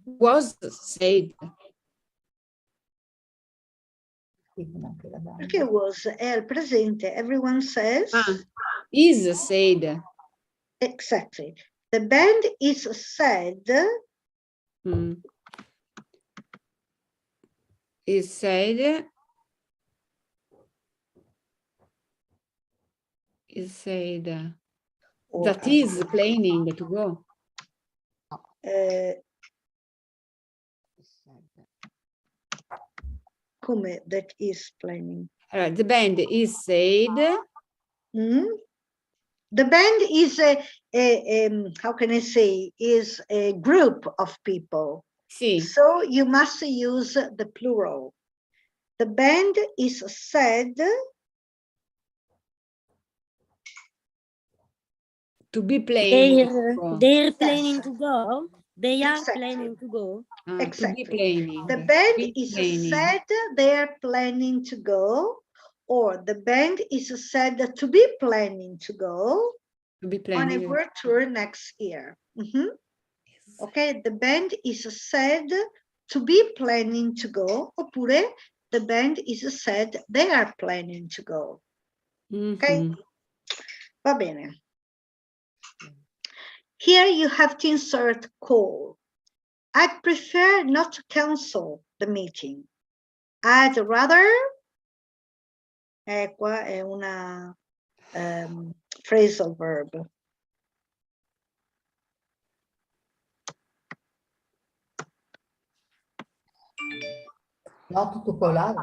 was said. Perché was è al presente. Everyone says. Is said. Exactly. The band is said. Is said. Is said. That is planning to go. Come that is planning? The band is said. The band is how can I say, is a group of people. Sì. So you must use the plural. The band is said to be playing. They're planning to go. They are Exactly. planning to go. Exactly. To be planning. The band is said they're planning to go, or the band is said to be planning to go on a world tour next year. Okay, the band is said to be planning to go, oppure the band is said they are planning to go. Okay, va bene. Here you have to insert call. I'd prefer not to cancel the meeting. I'd rather, qua è una phrasal verb. Not to call out.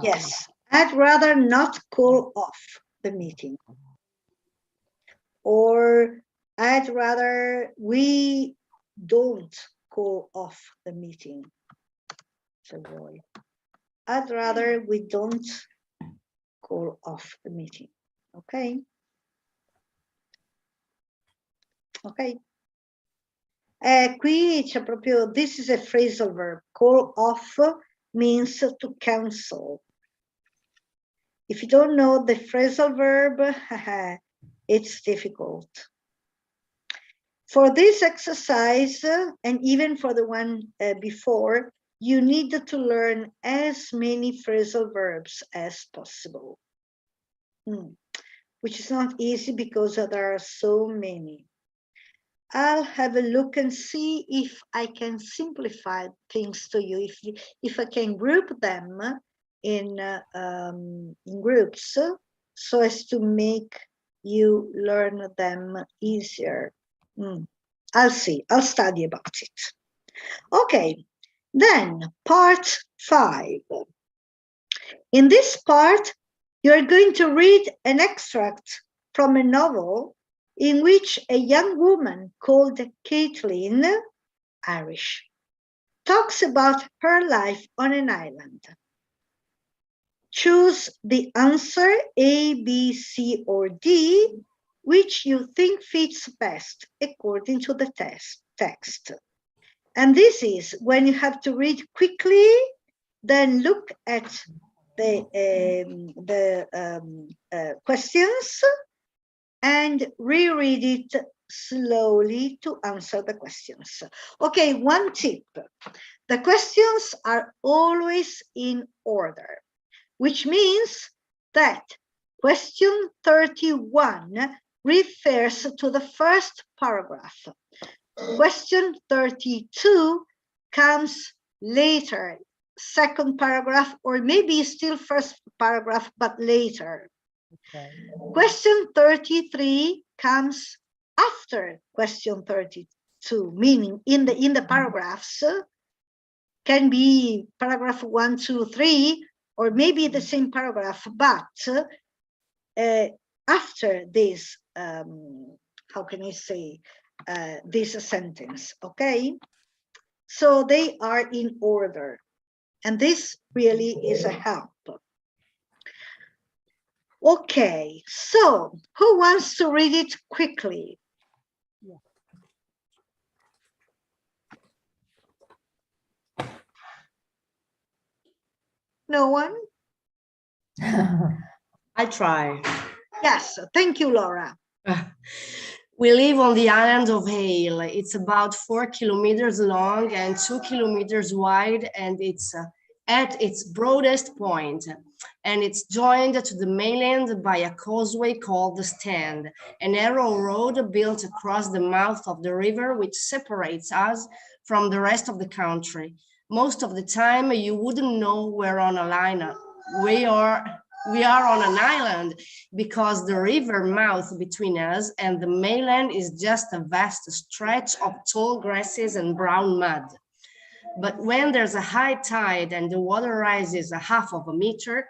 Yes, I'd rather not call off the meeting. Or I'd rather we don't call off the meeting. So boy, I'd rather we don't call off the meeting. Okay. Ok. Qui c'è proprio, this is a phrasal verb. Call off means to cancel. If you don't know the phrasal verb, it's difficult. For this exercise, and even for the one before, you need to learn as many phrasal verbs as possible, which is not easy because there are so many. I'll have a look and see if I can simplify things to you, if I can group them in groups so as to make you learn them easier. I'll see, I'll study about it. Okay, then part 5. In this part, you're going to read an extract from a novel in which a young woman called Caitlin, Irish, talks about her life on an island. Choose the answer A, B, C, or D, which you think fits best according to the text. And this is when you have to read quickly, then look at the questions and reread it slowly to answer the questions. Okay, one tip. The questions are always in order, which means that question 31 refers to the first paragraph. Question 32 comes later, second paragraph, or maybe still first paragraph, but later. Okay. Question 33 comes after question 32, meaning in the paragraphs, can be paragraph 1, 2, 3, or maybe the same paragraph, but after this, how can I say, this sentence, okay? So they are in order, and this really is a help. Okay, so who wants to read it quickly? No one? I try. Yes, thank you, Laura. We live on the island of Hale. It's about 4 kilometers long and 2 kilometers wide, and it's at its broadest point. And it's joined to the mainland by a causeway called the Stand, a narrow road built across the mouth of the river, which separates us from the rest of the country. Most of the time, you wouldn't know we're on a line. We are on an island because the river mouth between us and the mainland is just a vast stretch of tall grasses and brown mud. But when there's a high tide and the water rises a half of a meter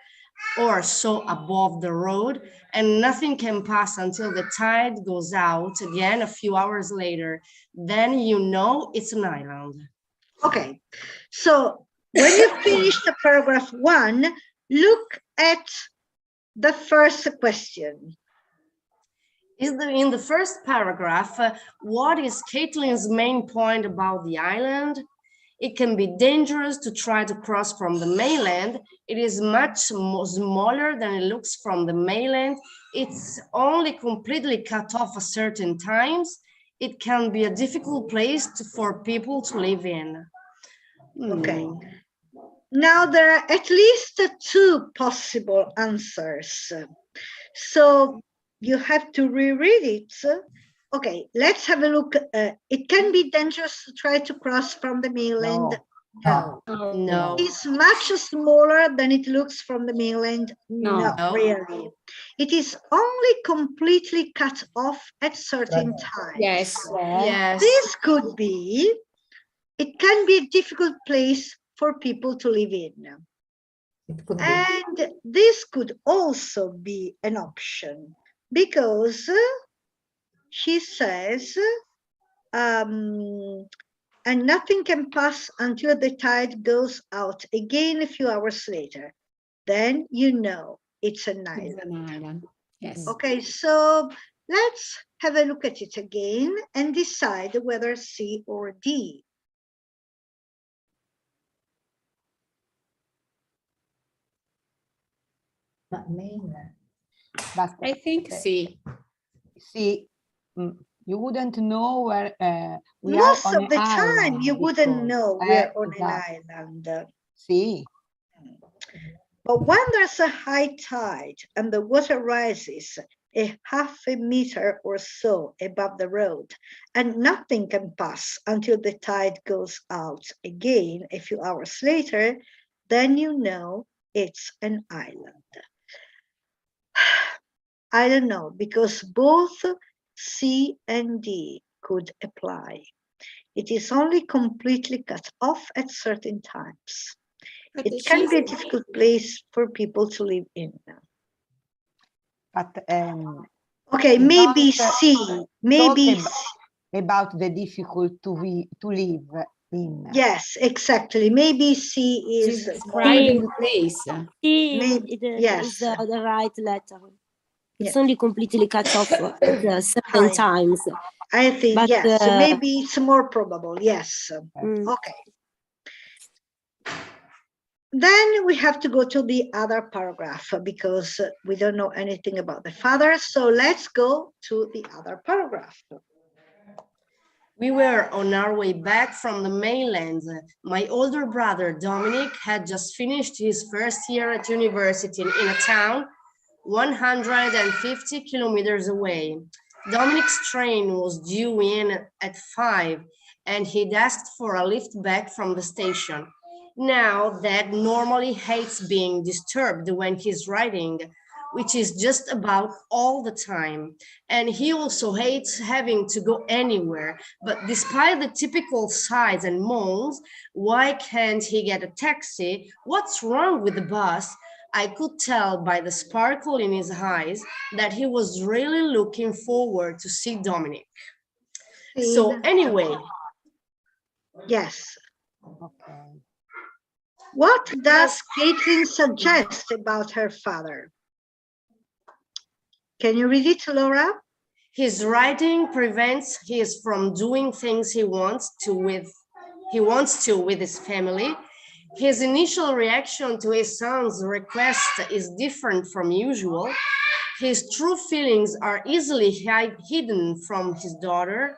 or so above the road, and nothing can pass until the tide goes out again a few hours later, then you know it's an island. Okay, so when you finish the paragraph 1, look at the first question. In the first paragraph, what is Caitlin's main point about the island? It can be dangerous to try to cross from the mainland. It is much smaller than it looks from the mainland. It's only completely cut off at certain times. It can be a difficult place for people to live in. Okay. Now there are at least 2 possible answers. So you have to reread it. Okay, let's have a look. It can be dangerous to try to cross from the mainland. No. It's much smaller than it looks from the mainland. No, really. It is only completely cut off at certain times. Yes. Yes. This could be, it can be a difficult place for people to live in. And this could also be an option because she says, and nothing can pass until the tide goes out again a few hours later. Then you know it's an island. It's an island. Yes. Okay, so let's have a look at it again and decide whether C or D. I think C. C. You wouldn't know where we Most are on of the time island you wouldn't know we're on an island. See. But when there's a high tide and the water rises a half a meter or so above the road, and nothing can pass until the tide goes out again a few hours later, then you know it's an island. I don't know, because both C and D could apply. It is only completely cut off at certain times. But it can be a difficult place for people to live in. But okay, maybe C. Maybe about the difficult to live. In. Yes, exactly. Maybe C She's is describing the place. maybe, yes. Is the right letter. It's Yeah. only completely cut off seven Fine. times. I think, But, yes, maybe it's more probable. Yes. Okay. Then we have to go to the other paragraph because we don't know anything about the father. So let's go to the other paragraph. We were on our way back from the mainland. My older brother, Dominic, had just finished his first year at university in a town 150 kilometers away. Dominic's train was due in at 5, and he'd asked for a lift back from the station. Now, Dad normally hates being disturbed when he's riding, which is just about all the time. And he also hates having to go anywhere. But despite the typical sighs and moans, why can't he get a taxi? What's wrong with the bus? I could tell by the sparkle in his eyes that he was really looking forward to see Dominic. So anyway. Yes. Okay. What does Caitlin suggest about her father? Can you read it, Laura? His writing prevents him from doing things he wants to with his family. His initial reaction to his son's request is different from usual. His true feelings are easily hidden from his daughter.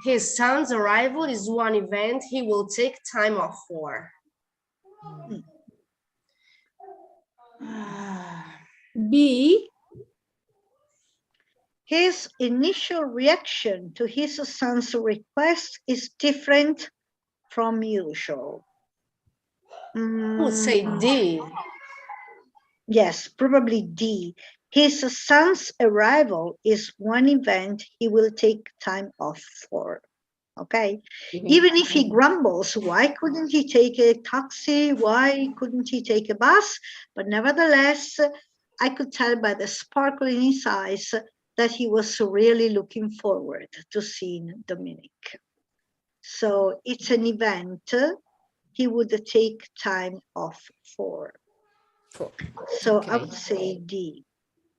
His son's arrival is one event he will take time off for. B. His initial reaction to his son's request is different from usual. I would say D. Yes, probably D. His son's arrival is one event he will take time off for. Okay. Even if he grumbles, why couldn't he take a taxi? Why couldn't he take a bus? But nevertheless, I could tell by the sparkle in his eyes that he was really looking forward to seeing Dominic. So it's an event he would take time off for. So I would say D.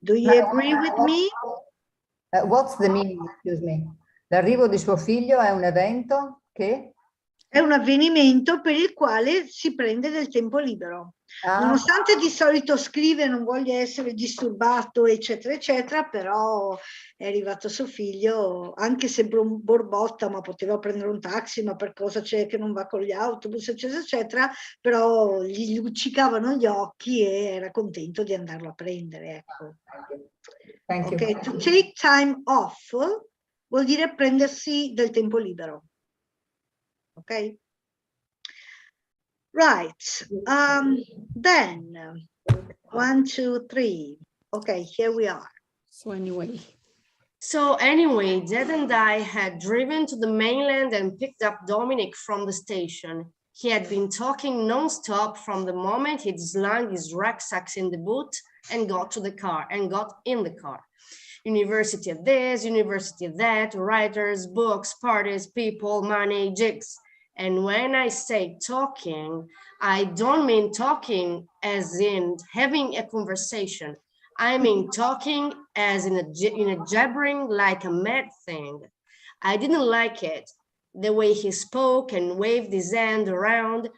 Do you agree with me? What's the meaning, excuse me? L'arrivo di suo figlio è un evento che? È un avvenimento per il quale si prende del tempo libero. Nonostante di solito scrive non voglia essere disturbato, eccetera, eccetera, però è arrivato suo figlio, anche se borbotta, ma poteva prendere un taxi, ma per cosa c'è che non va con gli autobus, eccetera, eccetera, però gli luccicavano gli occhi e era contento di andarlo a prendere, ecco. Ok, to take time off vuol dire prendersi del tempo libero. Ok? Right. Then 1, 2, 3. Okay, here we are. So anyway, Dad and I had driven to the mainland and picked up Dominic from the station. He had been talking non-stop from the moment he'd slung his rucksacks in the boot and got in the car. University of this, university of that, writers, books, parties, people, money, jigs. And when I say talking, I don't mean talking as in having a conversation. I mean talking as in a jabbering like a mad thing. I didn't like it, the way he spoke and waved his hand around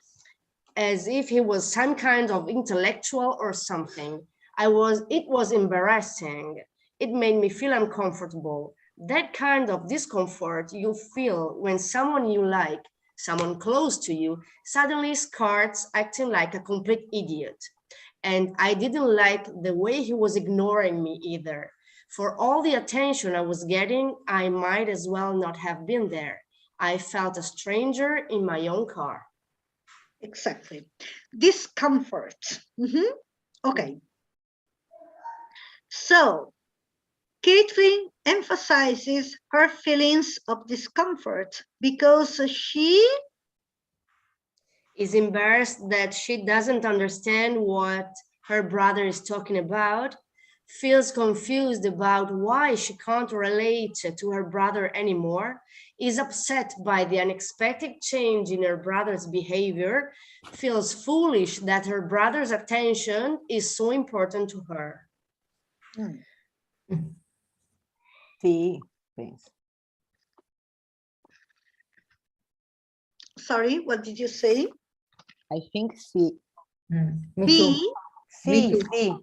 as if he was some kind of intellectual or something. It was embarrassing. It made me feel uncomfortable. That kind of discomfort you feel when someone you like, someone close to you, suddenly starts acting like a complete idiot. And I didn't like the way he was ignoring me either. For all the attention I was getting, I might as well not have been there. I felt a stranger in my own car. Exactly. Discomfort. Okay. So, Caitlin emphasizes her feelings of discomfort because she is embarrassed that she doesn't understand what her brother is talking about. feels confused about why she can't relate to her brother anymore, is upset by the unexpected change in her brother's behavior, feels foolish that her brother's attention is so important to her. Sì, penso. Sorry, what did you say? I think sì. Me B, too. Sì, too. sì.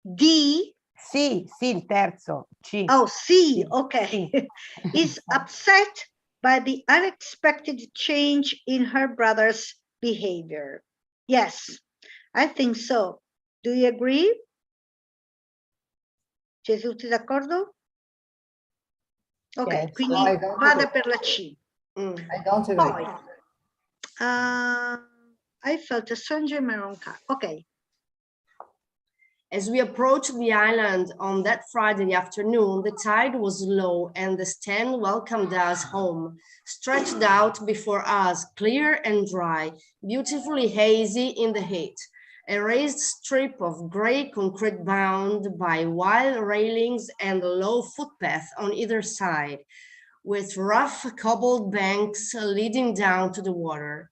D, Sì, sì, il terzo. C. oh, C, Sì, okay, sì. is upset by the unexpected change in her brother's behavior. Yes, I think so. Do you agree? Siete tutti d'accordo? Ok, Yes. quindi No, I don't vada agree. per la C. I don't agree. Poi, I felt a stranger in my own car. Okay. As we approached the island on that Friday afternoon, the tide was low and the stand welcomed us home, stretched out before us, clear and dry, beautifully hazy in the heat. A raised strip of gray concrete bound by wide railings and a low footpath on either side, with rough cobbled banks leading down to the water.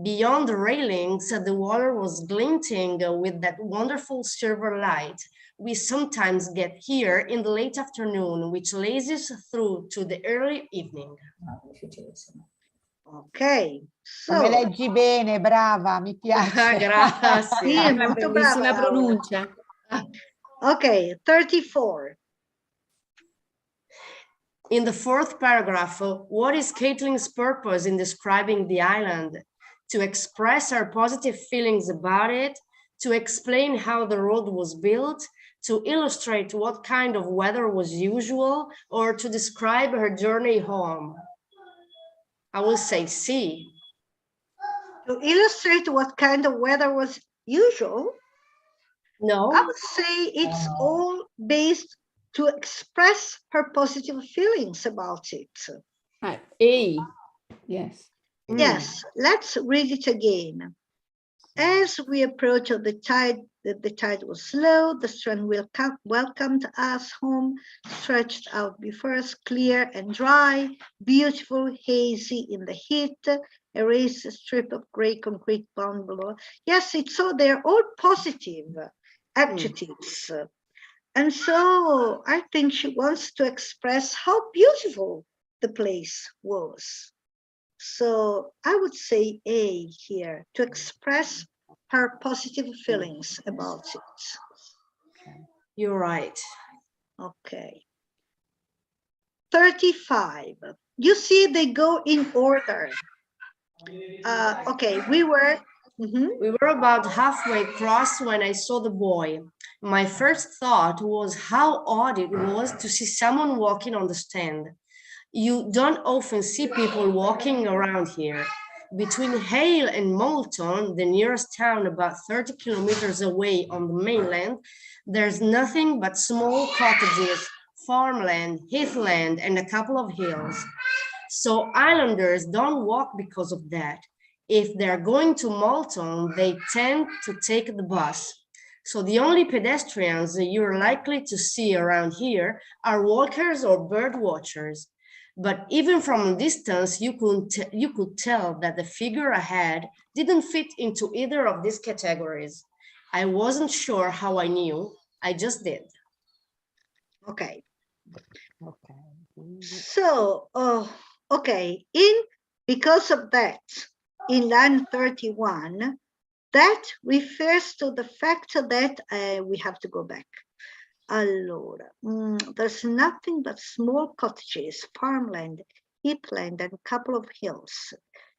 Beyond the railings, the water was glinting with that wonderful silver light we sometimes get here in the late afternoon, which lazes through to the early evening. Ok, Come so, leggi bene, brava, mi piace. Grazie. sì, è molto brava Bellissima Laura. pronuncia. Ok, 34. In the fourth paragraph, what is Caitlin's purpose in describing the island? To express our positive feelings about it, to explain how the road was built, to illustrate what kind of weather was usual, or to describe her journey home? I will say C. To illustrate what kind of weather was usual, No? I would say it's all based to express her positive feelings about it. A. Yes. Yes, let's read it again. As we approached the tide was low, the strand welcomed us home, stretched out before us, clear and dry, beautiful, hazy in the heat, a raised strip of gray concrete bound below. Yes, it's so they're all positive adjectives. And so I think she wants to express how beautiful the place was. So I would say A here, to express her positive feelings about it. You're right. Okay. 35. You see, they go in order. Okay, we were... We were about halfway across when I saw the boy. My first thought was how odd it was to see someone walking on the stand. You don't often see people walking around here. Between Hale and Moulton, the nearest town about 30 kilometers away on the mainland, there's nothing but small cottages, farmland, heathland, and a couple of hills. So islanders don't walk because of that. If they're going to Moulton, they tend to take the bus. So the only pedestrians you're likely to see around here are walkers or bird watchers. But even from a distance, you could tell that the figure ahead didn't fit into either of these categories. I wasn't sure how I knew, I just did. Okay. Okay. So, okay, because of that, in line 31, that refers to the fact that we have to go back. Allora, there's nothing but small cottages, farmland, heathland, and a couple of hills.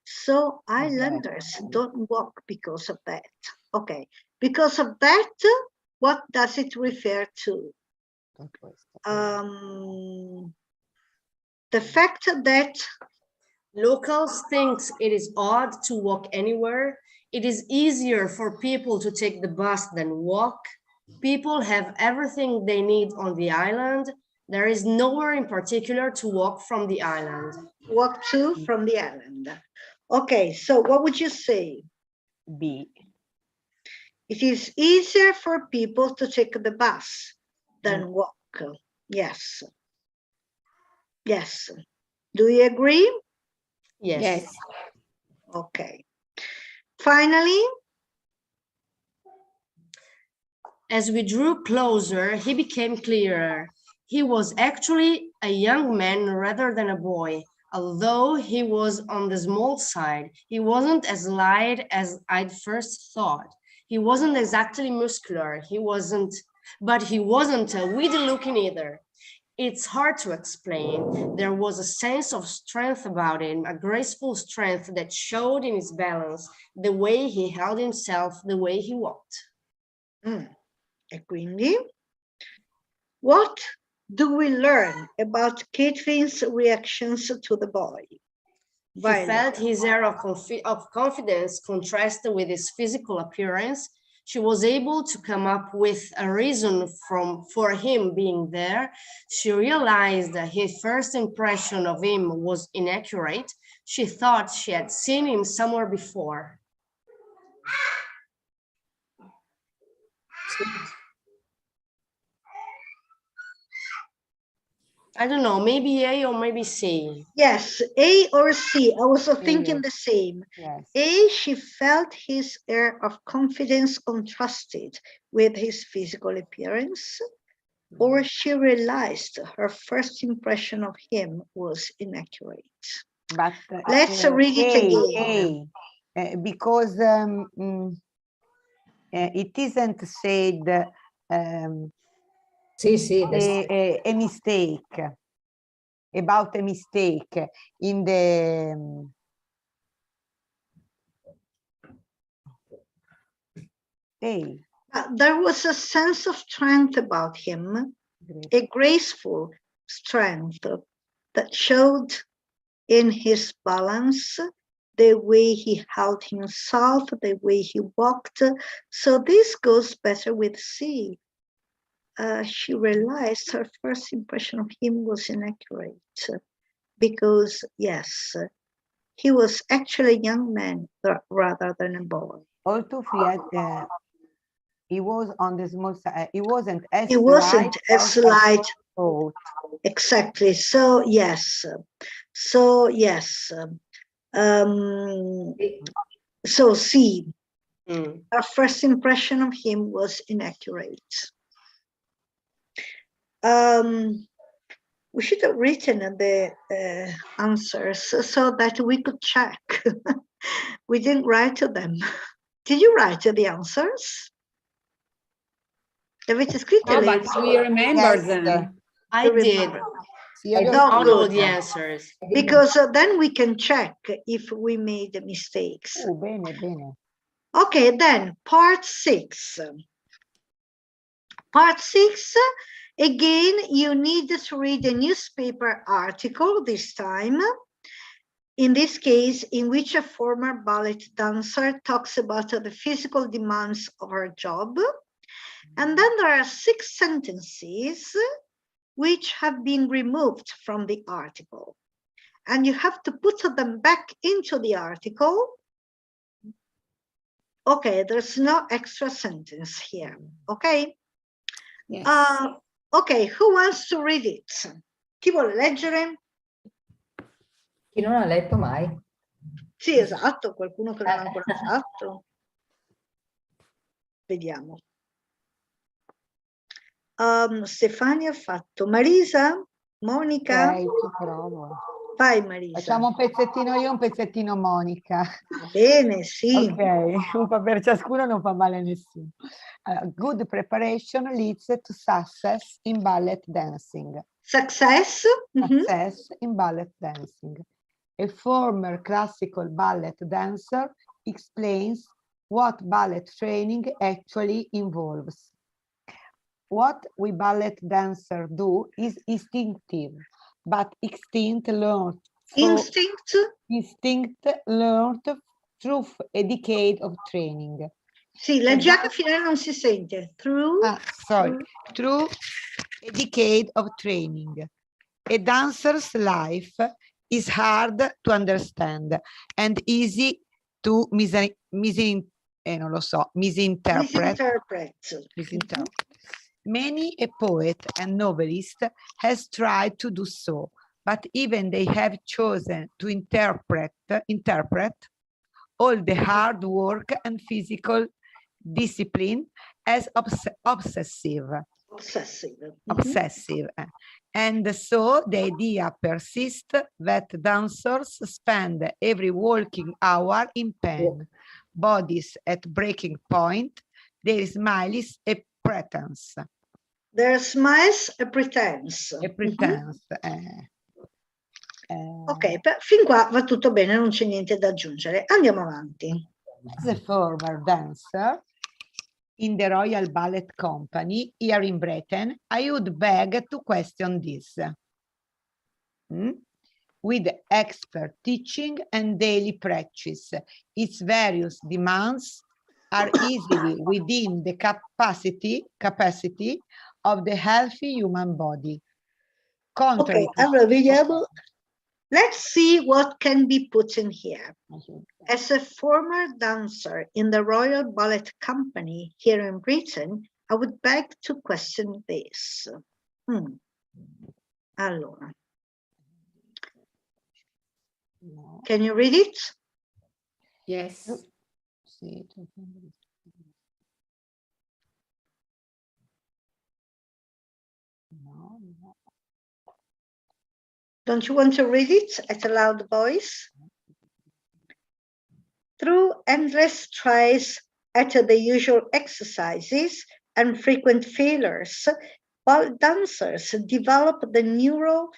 So islanders don't walk because of that. Okay, because of that, what does it refer to? The fact that locals think it is odd to walk anywhere. It is easier for people to take the bus than walk. People have everything they need on the island. There is nowhere in particular to walk from the island. Walk to from the island. Okay, so what would you say? B. It is easier for people to take the bus than walk. Yes. Yes. Do you agree? Yes. Okay. Finally, as we drew closer, he became clearer. He was actually a young man rather than a boy. Although he was on the small side, he wasn't as light as I'd first thought. He wasn't exactly muscular, but he wasn't weedy looking either. It's hard to explain. There was a sense of strength about him, a graceful strength that showed in his balance, the way he held himself, the way he walked. E quindi, what do we learn about Catherine's reactions to the boy? He felt his air of confidence contrasted with his physical appearance. She was able to come up with a reason for him being there. She realized that his first impression of him was inaccurate. She thought she had seen him somewhere before. I don't know, maybe A or maybe C. Yes, A or C. I was thinking the same. Yes. A, she felt his air of confidence contrasted with his physical appearance, or she realized her first impression of him was inaccurate. But let's read it again. Because it isn't said a mistake, about a mistake in the there was a sense of strength about him, a graceful strength that showed in his balance, the way he held himself, the way he walked. So this goes better with C. She realized her first impression of him was inaccurate because, yes, he was actually a young man rather than a boy. Also, he was on the small side. He wasn't as light. Exactly. So yes. So yes. So C. Our first impression of him was inaccurate. We should have written the answers so that we could check. We didn't write them. Did you write the answers? Avete scritto no, but we remember them. I did. I download the answers. Because then we can check if we made mistakes. Oh, bene, bene. Okay, then part 6. Part 6, again, you need to read a newspaper article this time. In this case, in which a former ballet dancer talks about the physical demands of her job. And then there are 6 sentences which have been removed from the article. And you have to put them back into the article. Okay, there's no extra sentence here, okay? Yes. Okay, who wants to read it? Chi vuole leggere? Chi non ha letto mai? Sì, esatto, qualcuno che non ha ancora fatto. Vediamo. Stefania ha fatto. Marisa? Monica? Ok, ci provo. Vai Marisa. Facciamo un pezzettino io, un pezzettino Monica. Va bene, sì. Ok, un po' per ciascuno, non fa male a nessuno. Good preparation leads to success in ballet dancing. Success? Success in ballet dancing. A former classical ballet dancer explains what ballet training actually involves. What we ballet dancers do is instinctive, but instinct learned through a decade of training. Sì, la G finale non si sente. Through a decade of training. A dancer's life is hard to understand and easy to non lo so, misinterpret. Misinterpret. Many a poet and novelist has tried to do so, but even they have chosen to interpret all the hard work and physical discipline as obsessive. And so the idea persists that dancers spend every working hour in pain, bodies at breaking point, their smile is a pretense. Their smiles a pretense. A pretense. Ok, fin qua va tutto bene, non c'è niente da aggiungere. Andiamo avanti. As a former dancer in the Royal Ballet Company here in Britain, I would beg to question this. With expert teaching and daily practice, its various demands are easily within the capacity of the healthy human body. Okay, allora vediamo. Let's see what can be put in here. As a former dancer in the Royal Ballet Company here in Britain, I would beg to question this. Allora. Can you read it? Yes. Don't you want to read it at a loud voice? Through endless tries at the usual exercises and frequent failures, ballet dancers develop the neural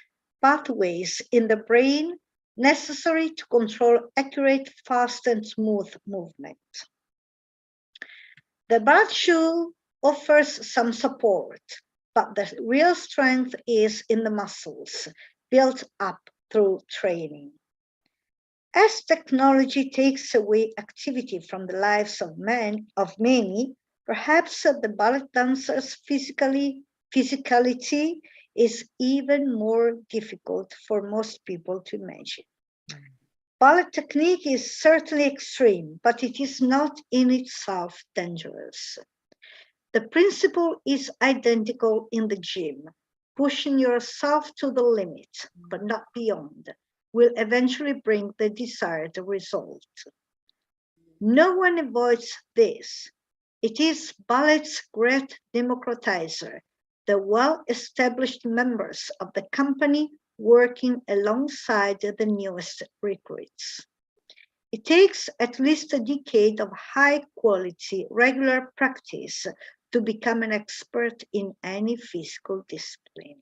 pathways in the brain necessary to control accurate, fast, and smooth movement. The ballet shoe offers some support, but the real strength is in the muscles built up through training. As technology takes away activity from the lives of many, perhaps the ballet dancer's physicality is even more difficult for most people to imagine. Ballet technique is certainly extreme, but it is not in itself dangerous. The principle is identical in the gym. Pushing yourself to the limit, but not beyond, will eventually bring the desired result. No one avoids this. It is ballet's great democratizer, the well-established members of the company working alongside the newest recruits. It takes at least a decade of high-quality, regular practice to become an expert in any physical discipline.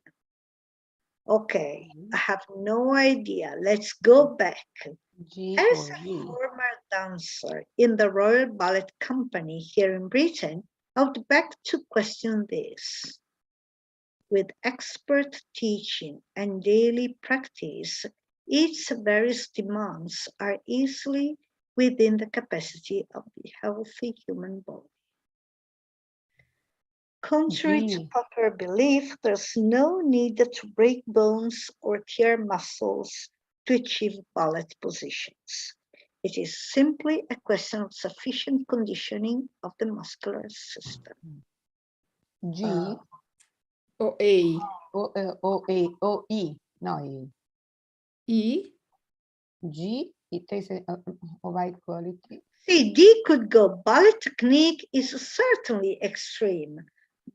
Okay, I have no idea. Let's go back. As a former dancer in the Royal Ballet Company here in Britain, I would beg to question this. With expert teaching and daily practice, its various demands are easily within the capacity of the healthy human body. Contrary to popular belief, there's no need to break bones or tear muscles to achieve ballet positions. It is simply a question of sufficient conditioning of the muscular system. G O A. O E, no E. E. G, it is of high quality. See, D could go. Ballet technique is certainly extreme,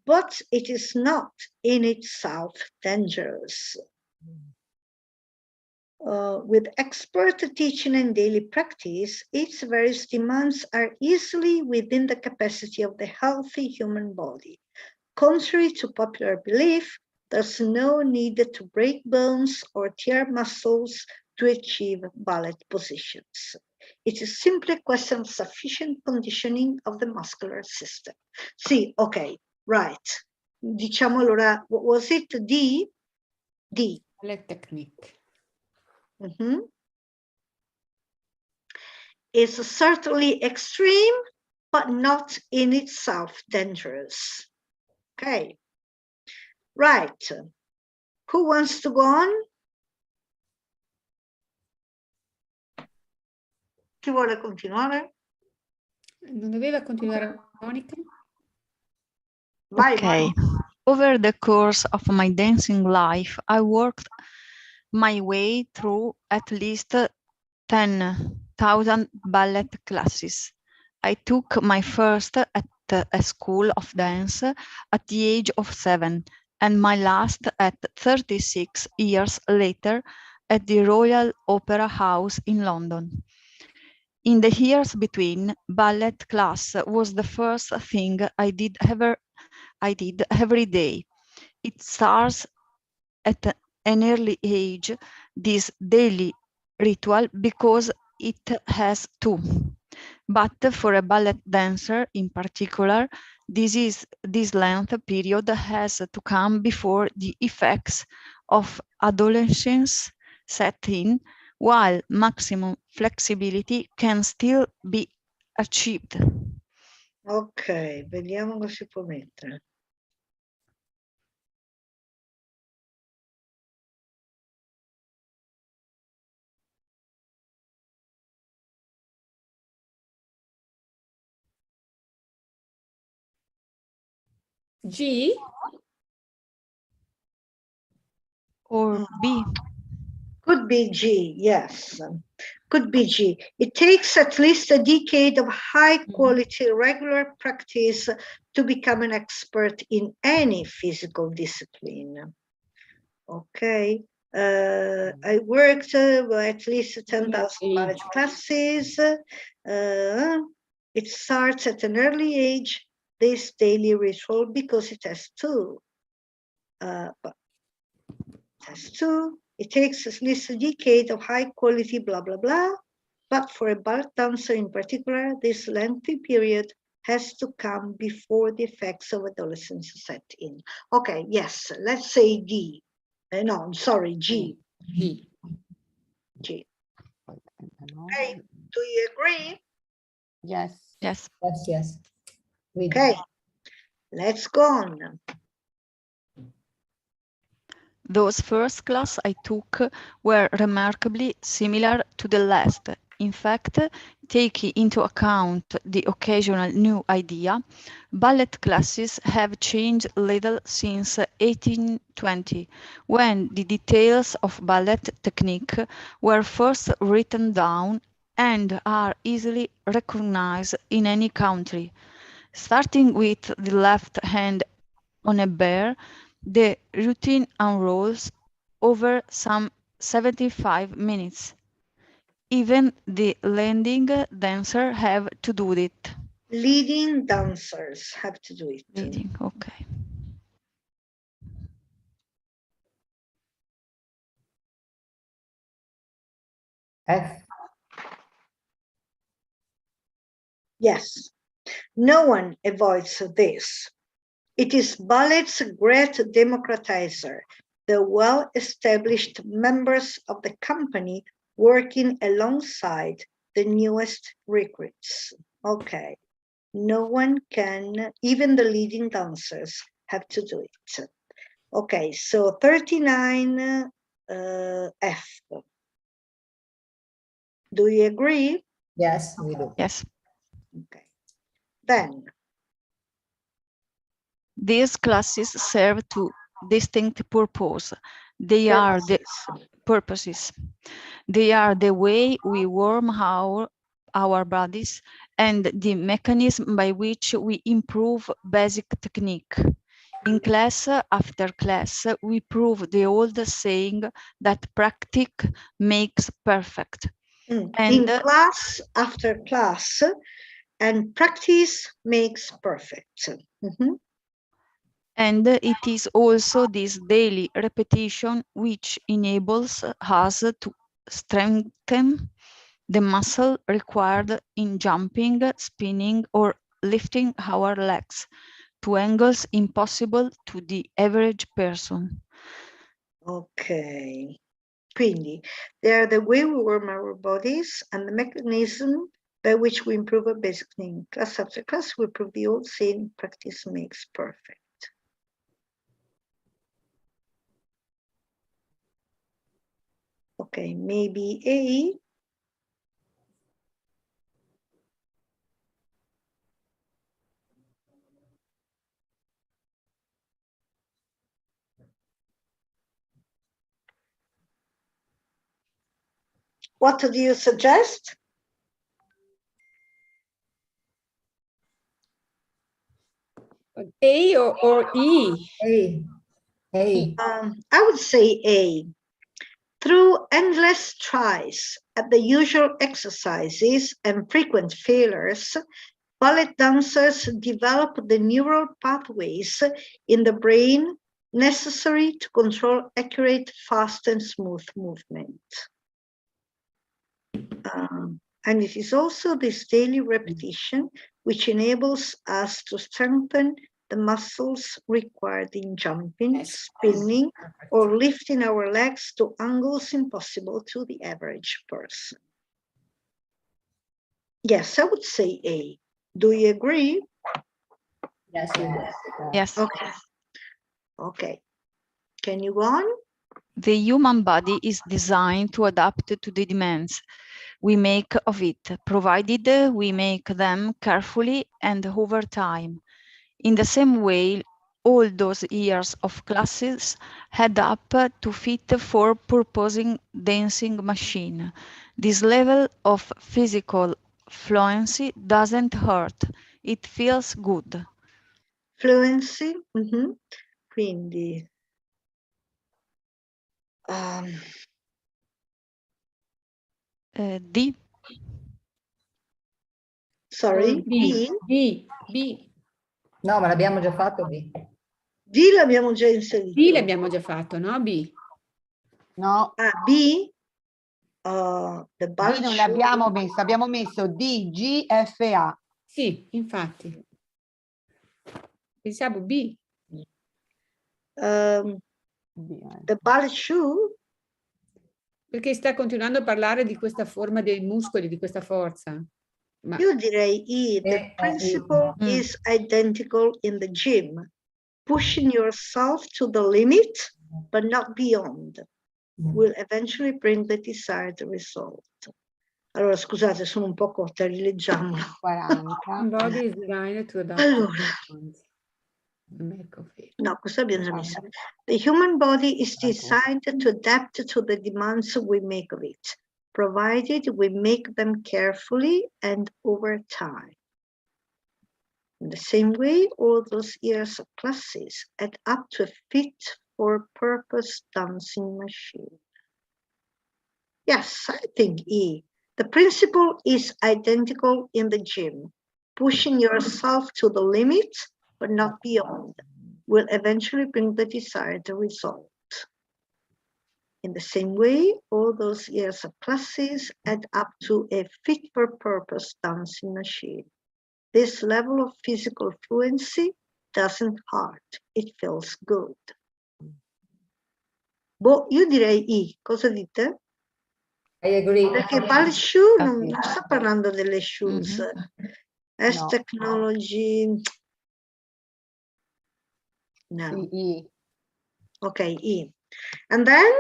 but it is not in itself dangerous. With expert teaching and daily practice, its various demands are easily within the capacity of the healthy human body. Contrary to popular belief, there's no need to break bones or tear muscles to achieve ballet positions. It is simply a question of sufficient conditioning of the muscular system. Sì, okay, right. Diciamo allora, what was it? D? D. Ballet technique. Is certainly extreme, but not in itself dangerous. Okay. Right. Who wants to go on? Chi vuole continuare? Non doveva continuare Monica? Vai, Okay. Over the course of my dancing life, I worked my way through at least 10,000 ballet classes. I took my first at a school of dance at the age of 7, and my last at 36 years later at the Royal Opera House in London. In the years between, ballet class was the first thing I did every day. It starts at an early age, this daily ritual, because it has to. But for a ballet dancer in particular, this length period has to come before the effects of adolescence set in, while maximum flexibility can still be achieved. Ok, vediamo cosa si può mettere. G? Or B? Could be G, yes. Could be G. It takes at least a decade of high quality regular practice to become an expert in any physical discipline. Okay. I worked at least 10,000 ballet classes. It starts at an early age, this daily ritual, because it has to. It takes at least a decade of high quality, blah, blah, blah. But for a ballet dancer in particular, this lengthy period has to come before the effects of adolescence set in. Okay, yes, let's say D. No, sorry, G. G. G. Okay, do you agree? Yes. Yes. Yes, yes. Okay, let's go on. Those first class I took were remarkably similar to the last. In fact, taking into account the occasional new idea, ballet classes have changed little since 1820, when the details of ballet technique were first written down and are easily recognized in any country. Starting with the left hand on a bear, the routine unrolls over some 75 minutes. Even the leading dancer have to do it. Leading dancers have to do it. Leading, okay. F. Yes, no one avoids this. It is ballet's great democratizer, the well-established members of the company working alongside the newest recruits. Okay, no one can, even the leading dancers have to do it. Okay, so 39 F. Do you agree? Yes, we do. Yes. Okay. Then these classes serve two distinct purposes. They are the purposes. They are the way we warm our bodies and the mechanism by which we improve basic technique. In class after class, we prove the old saying that practice makes perfect. in And class after class, and practice makes perfect. And it is also this daily repetition which enables us to strengthen the muscle required in jumping, spinning, or lifting our legs to angles impossible to the average person. Ok, quindi they are the way we warm our bodies and the mechanism by which we improve our basic thing. Class after class, we prove the old saying, practice makes perfect. Okay, maybe A. What do you suggest? A or E? A. A. I would say A. Through endless tries at the usual exercises and frequent failures, ballet dancers develop the neural pathways in the brain necessary to control accurate, fast, and smooth movement. And it is also this daily repetition which enables us to strengthen the muscles required in jumping, spinning, or lifting our legs to angles impossible to the average person. Yes, I would say A. Do you agree? Yes. Yes. Okay. Okay. Can you go on? The human body is designed to adapt to the demands we make of it, provided we make them carefully and over time. In the same way, all those years of classes add up to fit for purposing dancing machine. This level of physical fluency doesn't hurt, it feels good. Fluency? Quindi D. sorry, B. B. No, ma l'abbiamo già fatto B. D l'abbiamo già inserito. B l'abbiamo già fatto, no? B. No, Ah, B? The B bulge non l'abbiamo messo, abbiamo messo D, G, F, A. Sì, infatti. Pensiamo B. The bulge shoe? Perché sta continuando a parlare di questa forma dei muscoli, di questa forza. Ma Io direi E. The principle is identical in the gym. Pushing yourself to the limit, but not beyond, will eventually bring the desired result. Allora, scusate, sono un po' corta, rileggiamo. 40. body is designed to adapt. Allora, no, questa abbiamo già messa. The human body is designed to adapt to the demands we make of it, provided we make them carefully and over time. In the same way, all those years of classes add up to a fit-for-purpose dancing machine. Yes, I think E. The principle is identical in the gym. Pushing yourself to the limit, but not beyond, will eventually bring the desired result. In the same way, all those years of classes add up to a fit-for-purpose dancing machine. This level of physical fluency doesn't hurt, it feels good. Boh, io direi I, cosa dite? I agree. Perché Bal Shoe non sta parlando delle shoes. As No. technology, no. E. Okay, E. And then?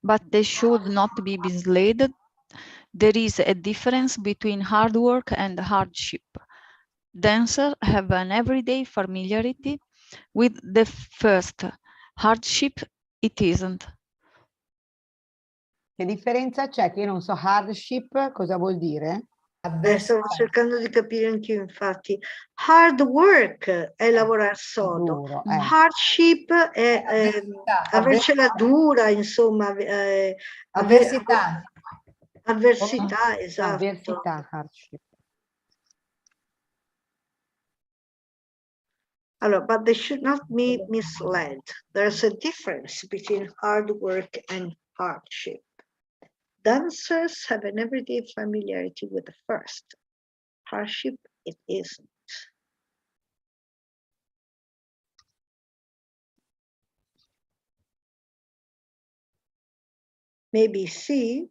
But they should not be misled. There is a difference between hard work and hardship. Dancers have an everyday familiarity with the first. Hardship, it isn't. Che differenza c'è? Che io non so hardship cosa vuol dire? Stavo cercando di capire anch'io, infatti. Hard work è lavorare sodo. Duro, Hardship è avercela dura, insomma. Avversità. Avversità, esatto. Avversità, hardship. Allora, but they should not be misled. There's a difference between hard work and hardship. Dancers have an everyday familiarity with the first. Hardship, it isn't. Maybe C.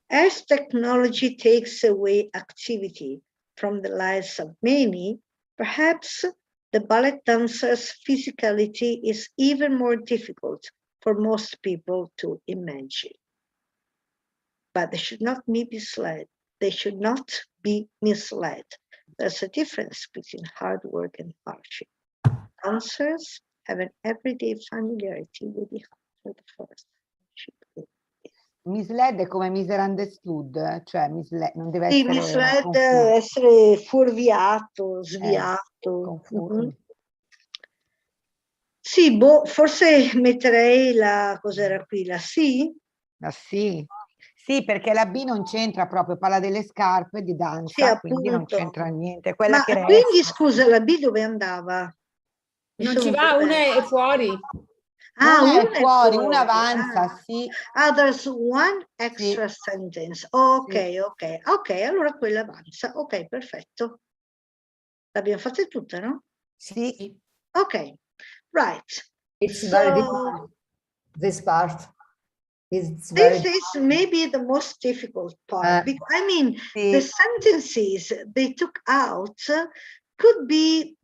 As technology takes away activity from the lives of many, perhaps the ballet dancer's physicality is even more difficult for most people to imagine. But they should not be misled. They should not be misled. There's a difference between hard work and hardship. Dancers have an everyday familiarity with the first. Misled è come misunderstood, cioè non deve Sì, essere misled, confuso. essere fuorviato, sviato. Confuso. Mhm. Sì, boh, forse metterei la, cos'era qui, la sì? La sì. Sì, perché la B non c'entra proprio, parla delle scarpe di Sì, danza, quindi non appunto. c'entra niente. Quella Ma che quindi, resta. scusa, la B dove andava? Mi Non sono ci va, una persa. è fuori. Ah, Una è una è fuori, fuori. una avanza, Ah. sì. Ah, there's one extra Sì. sentence. Ok, Sì. ok. Ok, allora quella avanza. Ok, perfetto. L'abbiamo fatte tutte, no? Sì. Ok, right. It's So, very difficult. This part. It's this very is maybe the most difficult part. Because, I mean, the Sì. sentences they took out could be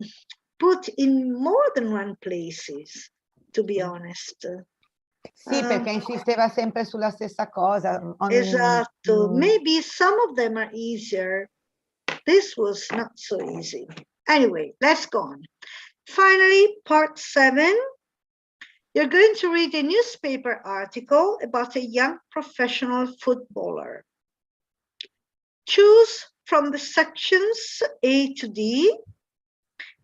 put in more than one places, to be honest. Sì, perché insisteva sempre sulla stessa cosa. Esatto. Maybe some of them are easier. This was not so easy. Anyway, let's go on. Finally, part 7. You're going to read a newspaper article about a young professional footballer. Choose from the sections A to D,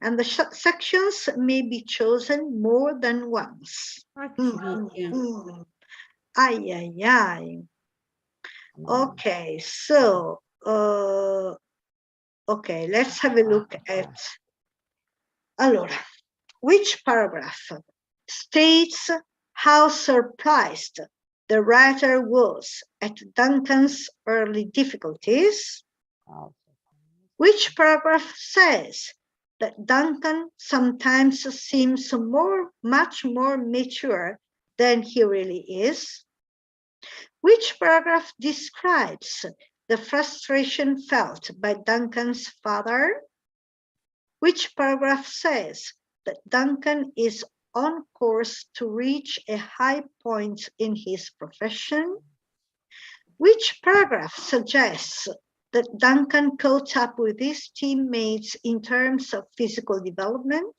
and the sections may be chosen more than once. Ay, ay, ay. Okay, so, okay, let's have a look at, allora, which paragraph states how surprised the writer was at Duncan's early difficulties? Which paragraph says that Duncan sometimes seems much more mature than he really is? Which paragraph describes the frustration felt by Duncan's father? Which paragraph says that Duncan is on course to reach a high point in his profession? Which paragraph suggests that Duncan caught up with his teammates in terms of physical development?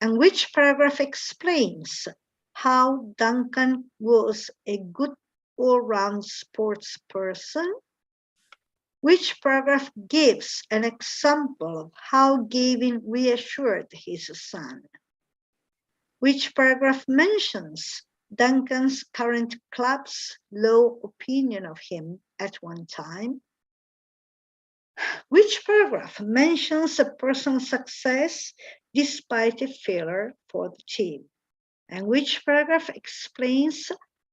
And which paragraph explains how Duncan was a good all-round sports person? Which paragraph gives an example of how Gavin reassured his son? Which paragraph mentions Duncan's current club's low opinion of him at one time? Which paragraph mentions a person's success despite a failure for the team? And which paragraph explains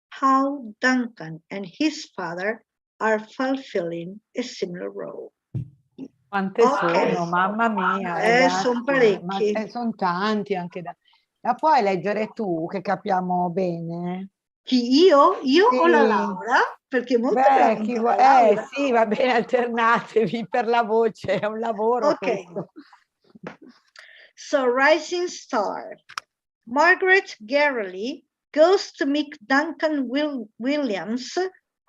how Duncan and his father are fulfilling a similar role? Quante sono, mamma mia, ragazzi. Sono parecchi. Sono tanti anche da... La puoi leggere tu, che capiamo bene? Chi, io? Io Sì. o la Laura? Perché è molto Beh, grande la Laura. sì, va bene, alternatevi per la voce, è un lavoro Okay. questo. So, Rising Star. Margaret Garreley goes to meet Duncan Williams,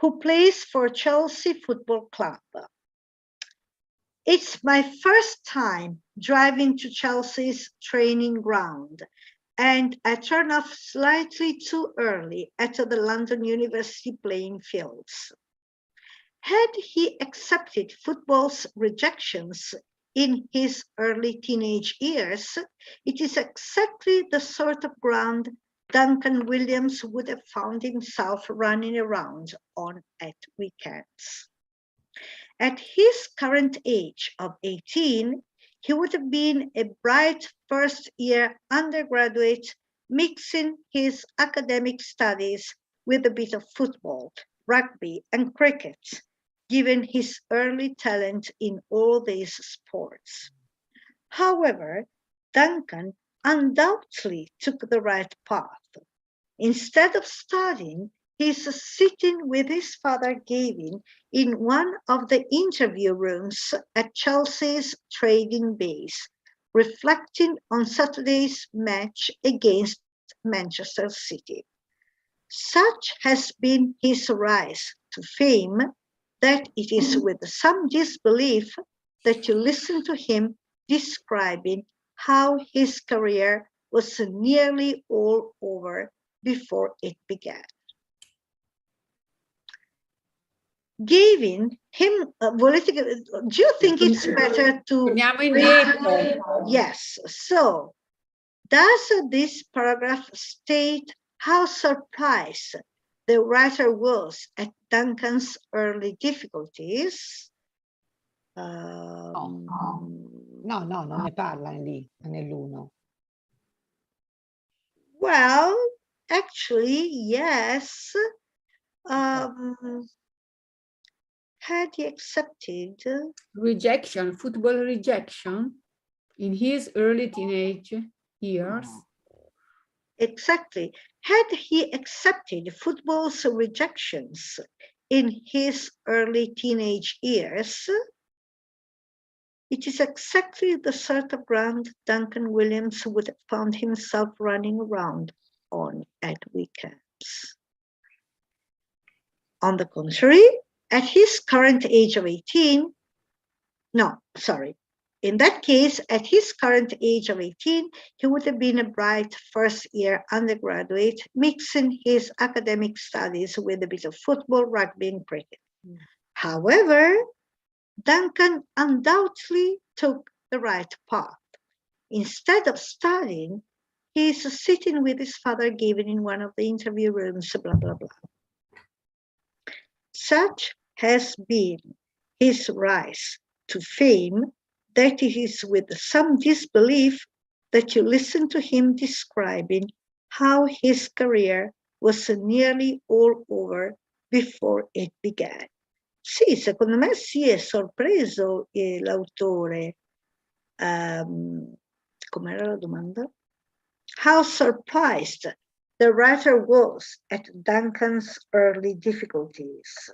who plays for Chelsea Football Club. It's my first time driving to Chelsea's training ground, and I turned off slightly too early at the London University playing fields. Had he accepted football's rejections in his early teenage years, it is exactly the sort of ground Duncan Williams would have found himself running around on at weekends. At his current age of 18, he would have been a bright first-year undergraduate mixing his academic studies with a bit of football, rugby, and cricket, given his early talent in all these sports. However, Duncan undoubtedly took the right path. Instead of studying, he's sitting with his father Gavin in one of the interview rooms at Chelsea's trading base, reflecting on Saturday's match against Manchester City. Such has been his rise to fame that it is with some disbelief that you listen to him describing how his career was nearly all over before it began. giving him, do you think it's better to Torniamo indietro. Yes. So, does this paragraph state how surprised the writer was at Duncan's early difficulties? No, non ne parla lì, nell'1. Well, actually, yes. Had he accepted Rejection, football rejection in his early teenage years. Exactly. Had he accepted football's rejections in his early teenage years, it is exactly the sort of ground Duncan Williams would have found himself running around on at weekends. On the contrary, at his current age of 18, in that case, at his current age of 18, he would have been a bright first-year undergraduate, mixing his academic studies with a bit of football, rugby, and cricket. However, Duncan undoubtedly took the right path. Instead of studying, he is sitting with his father given in one of the interview rooms, blah, blah, blah. Such has been his rise to fame that it is with some disbelief that you listen to him describing how his career was nearly all over before it began. Sì, secondo me sì, è sorpreso l'autore. Com'era la domanda? How surprised the writer was at Duncan's early difficulties.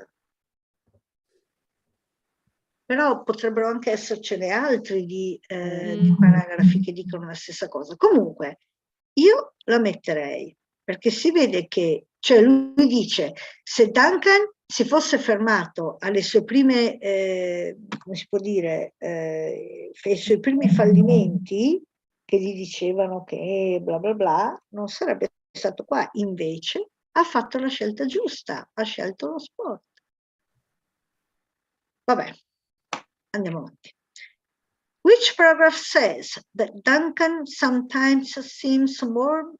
Però potrebbero anche essercene altri di paragrafi che dicono la stessa cosa. Comunque, io la metterei, perché si vede che, cioè lui dice, se Duncan si fosse fermato alle sue prime, come si può dire, ai suoi primi fallimenti, che gli dicevano che bla bla bla, non sarebbe stato qua. Invece ha fatto la scelta giusta, ha scelto lo sport. Vabbè. Andiamo avanti. Which paragraph says that Duncan sometimes seems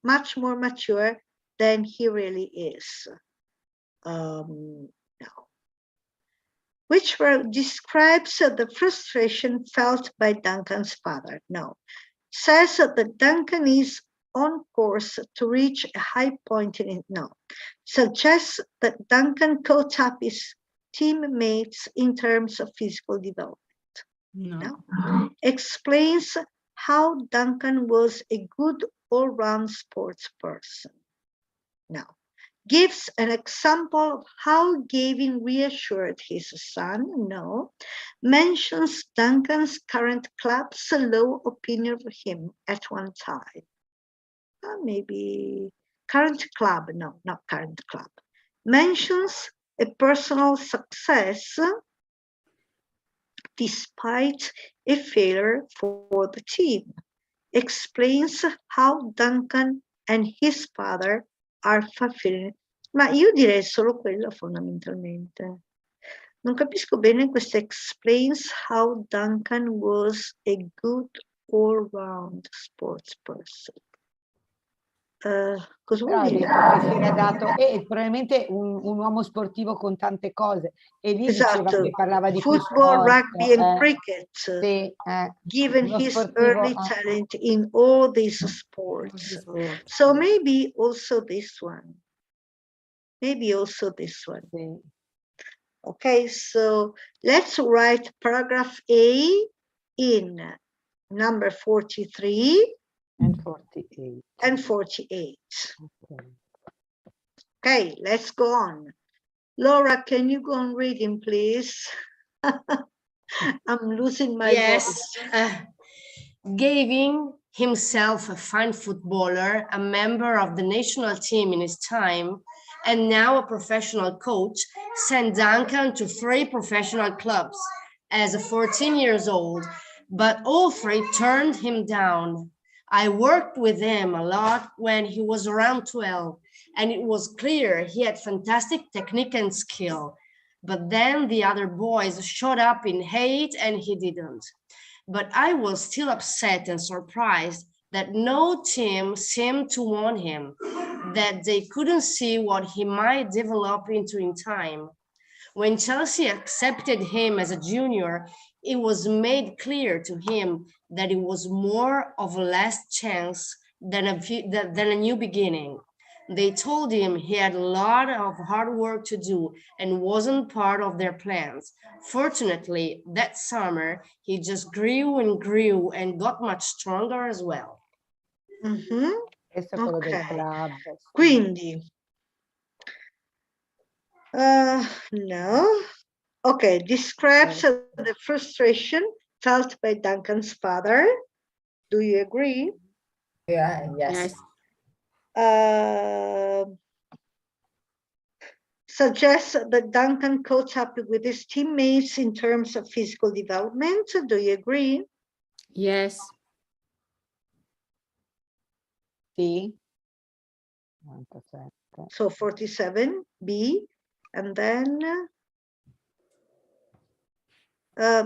much more mature than he really is? No. Which describes the frustration felt by Duncan's father? No. Says that Duncan is on course to reach a high point in it? No. Suggests that Duncan caught up his teammates in terms of physical development? No. Explains how Duncan was a good all-round sports person? No. Gives an example of how Gavin reassured his son? No. Mentions Duncan's current club's low opinion of him at one time? Maybe current club? No, not current club. Mentions a personal success despite a failure for the team. Explains how Duncan and his father are fulfilling. Ma io direi solo quello fondamentalmente. Non capisco bene questo explains how Duncan was a good all-round sports person. Cosa vuol dire? Che si era dato, e probabilmente un uomo sportivo con tante cose, e lì diceva che parlava di football, sport, rugby and cricket, sì, given his early talent in all these sports. So maybe also this one. Maybe also this one. Sì. Okay, so let's write paragraph A in number 43 and 48. And 48. Okay, let's go on. Laura, can you go on reading, please? I'm losing my voice. Gavin, himself a fine footballer, a member of the national team in his time, and now a professional coach, sent Duncan to 3 professional clubs as a 14 years old, but all 3 turned him down. I worked with him a lot when he was around 12, and it was clear he had fantastic technique and skill. But then the other boys showed up in hate and he didn't. But I was still upset and surprised that no team seemed to want him, that they couldn't see what he might develop into in time. When Chelsea accepted him as a junior, it was made clear to him that it was more of a last chance than a new beginning. They told him he had a lot of hard work to do and wasn't part of their plans. Fortunately, that summer, he just grew and got much stronger as well. Questo è quello del Ok. club. Quindi, no. Okay, describes the frustration felt by Duncan's father. Do you agree? Yeah, yes. Suggests that Duncan caught up with his teammates in terms of physical development. Do you agree? Yes. Sì. 97. So 47, B, and then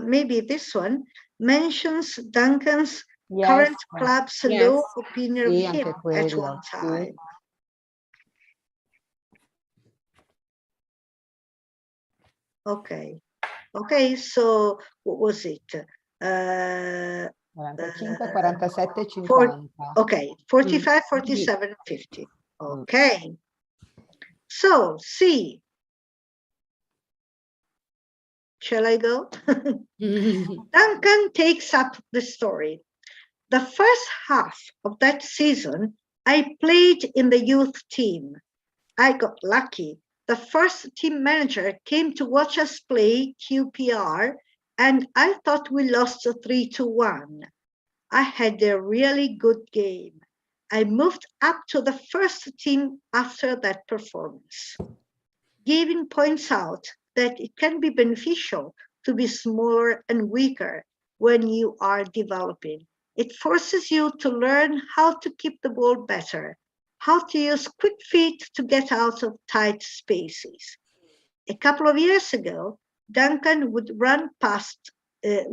maybe this one mentions Duncan's current club's low opinion of him at one time. Okay. Okay, so what was it? 45, 47, 50. Okay, 45, 47, 50. Okay. So, C. Shall I go? Duncan takes up the story. The first half of that season, I played in the youth team. I got lucky. The first team manager came to watch us play QPR, and I thought we lost 3-1. I had a really good game. I moved up to the first team after that performance. Gavin points out that it can be beneficial to be smaller and weaker when you are developing. It forces you to learn how to keep the ball better, how to use quick feet to get out of tight spaces. A couple of years ago, Duncan would run past an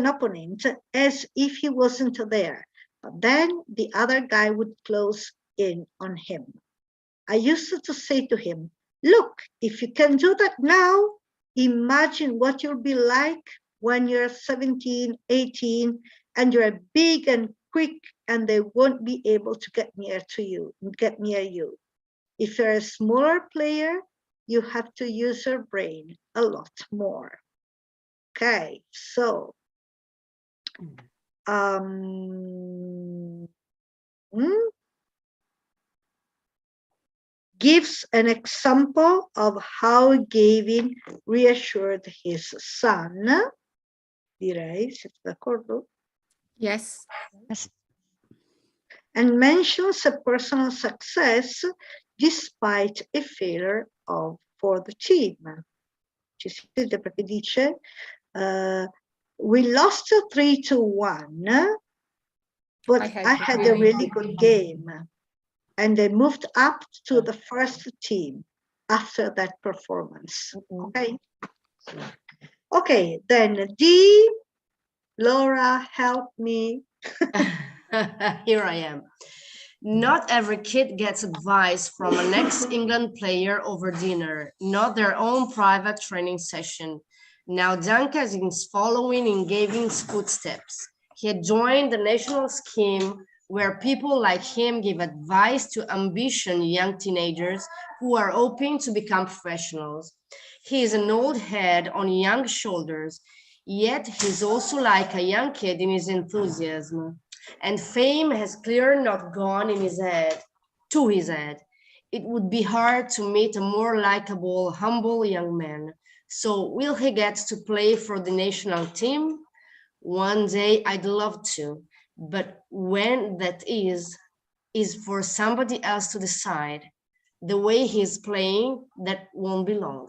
opponent as if he wasn't there, but then the other guy would close in on him. I used to say to him, look, if you can do that now, imagine what you'll be like when you're 17, 18, and you're big and quick, and they won't be able to get near you. If you're a smaller player, you have to use your brain a lot more. Okay, so gives an example of how Gavin reassured his son. Direi, siete d'accordo? Yes. And mentions a personal success despite a failure for the team. Ci siete perché dice we lost 3-1, but I had a really good game. And they moved up to the first team after that performance. Okay. Okay, then D, Laura, help me. Here I am. Not every kid gets advice from an ex-England player over dinner, not their own private training session. Now Duncan is following in Gavin's footsteps. He had joined the national scheme where people like him give advice to ambitious young teenagers who are hoping to become professionals. He is an old head on young shoulders, yet he's also like a young kid in his enthusiasm. And fame has clearly not gone to his head. It would be hard to meet a more likable, humble young man. So will he get to play for the national team? One day I'd love to, but when that is for somebody else to decide. The way he's playing, that won't be long.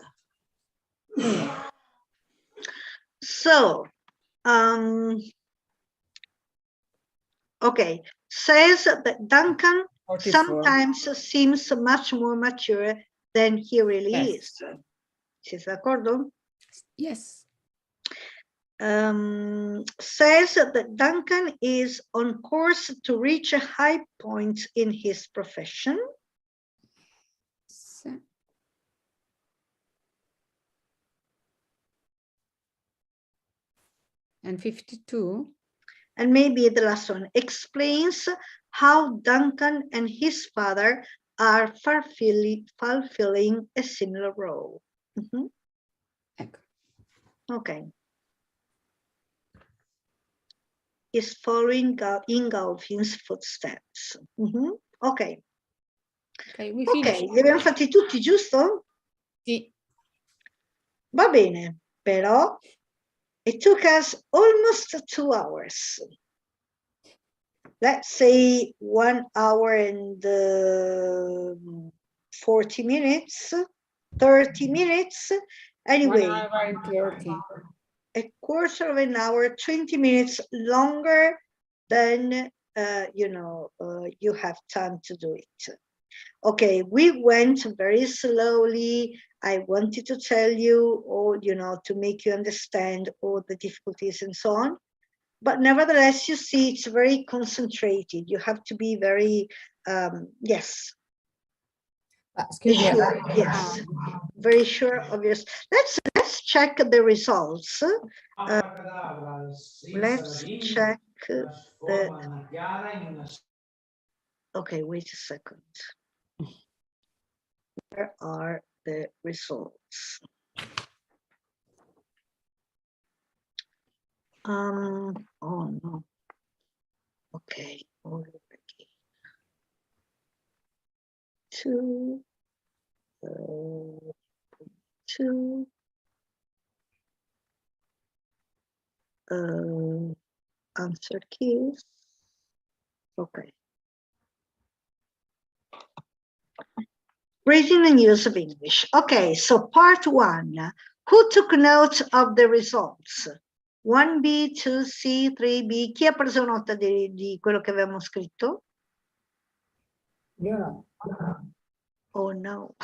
So, okay, says that Duncan 44. sometimes seems much more mature than he really Yes. is. Siete d'accordo? Yes. Says that Duncan is on course to reach a high point in his profession. And 52. And maybe the last one explains how Duncan and his father are fulfilling a similar role. Okay. Is following in Galvin's footsteps. Ok. Ok, li abbiamo fatti tutti, giusto? Sì. Va bene, però it took us almost 2 hours. Let's say 1 hour and 40 minutes, 30 minutes. Anyway, 1 hour and 30. A quarter of an hour, 20 minutes longer than, you have time to do it. Okay, we went very slowly. I wanted to tell you all, to make you understand all the difficulties and so on. But nevertheless, you see, it's very concentrated. You have to be very, yes. Excuse me. Sure, yes, very sure of yours. Let's check the results. Let's check okay, wait a second. Where are the results? Oh no. Okay, all over again. 2, 2. Answer keys. Okay. Reading and use of English. Okay, so part 1. Who took note of the results? 1B, 2C, 3B. Chi ha preso nota di quello che avevamo scritto? Io no. Oh no.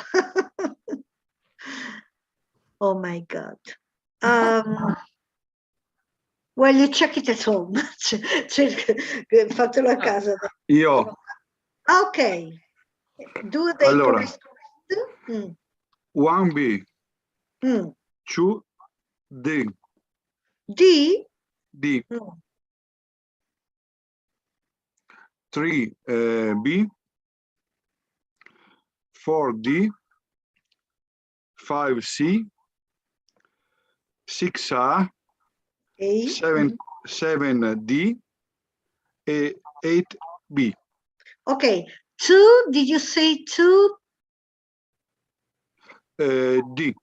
Oh my God. Well, you check it at home. Fatelo a casa. Io. Ok. Do they Allora. correspond? 1B. 2D. D? D. 3B. 4D. 5C. 6A. 7D. 8B. Okay. 2, did you say 2? D.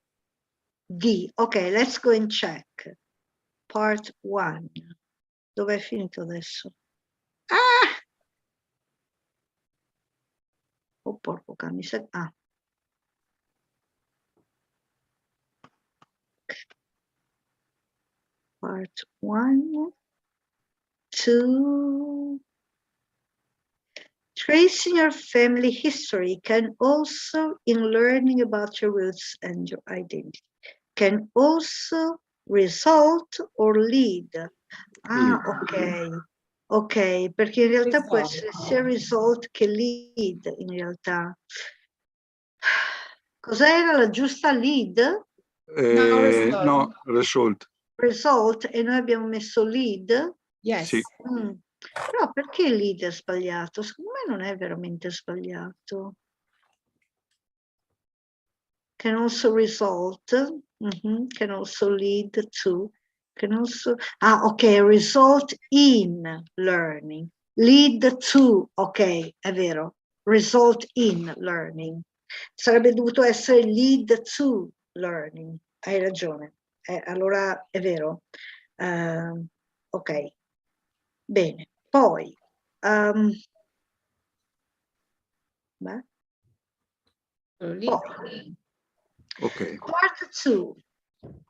D. Okay, let's go and check. Part 1. Dove è finito adesso? Ah! Oh, porco cane, mi sa... Ah. Part 1. 2. Tracing your family history can also, in learning about your roots and your identity, can also result or lead. Ah, ok. Ok, perché in realtà può essere sia result che lead, in realtà. Cos'era la giusta lead? No, result. Result, e noi abbiamo messo lead? Yes. Sì. Però perché lead è sbagliato? Secondo me non è veramente sbagliato. Can also result, can also lead to, can also, ok, result in learning, lead to, ok, è vero, result in learning. Sarebbe dovuto essere lead to learning, hai ragione, allora è vero. Ok, bene, poi, poi Okay. Part 2.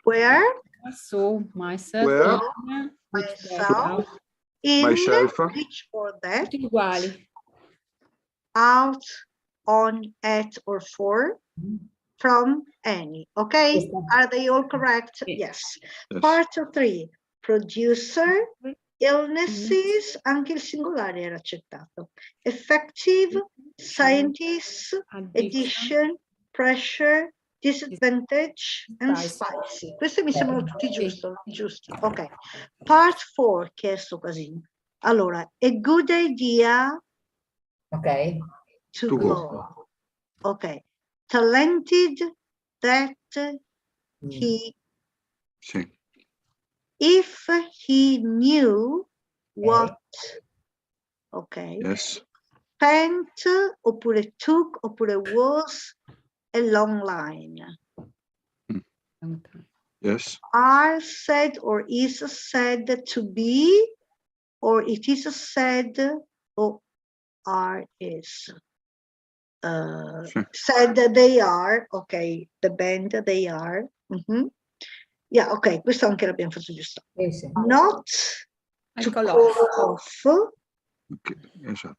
Where? So myself. Where? Myself. In. Myself. Which or that. Tutti uguali. Out on, at, or for, from, any. Okay, are they all correct? Yes. Part 3, producer, illnesses, anche il singolare era accettato. Effective, scientists, addition, pressure, disadvantage, and spicy. Questi mi sembrano tutti giusti. Ok. Part 4, chiesto così. Allora, a good idea to go. Ok. Talented that he, if he knew what, ok. Spent, oppure took, oppure was a long line. Yes. Are said or is said to be, or it is said, or are is. Said they are, ok, the band they are. Yeah, ok, questo anche l'abbiamo fatto giusto. Not to call off,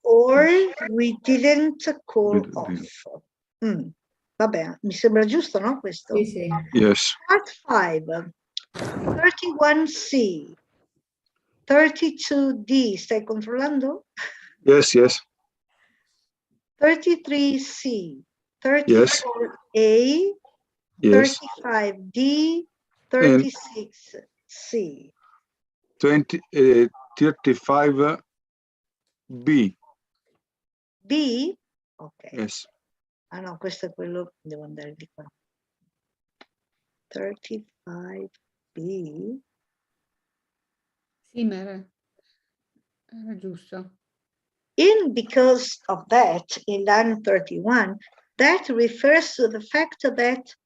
or we didn't call off. Vabbè, mi sembra giusto, no, questo? Yes. Part 5, 31C, 32D, stai controllando? Yes, yes. 33C, 34A, Yes. 35D, 36C. 35B. B? Ok. Yes. Ah no, questo è quello, devo andare di qua. 35B. Sì, ma era giusto. In because of that, in line 31, that refers to the fact that,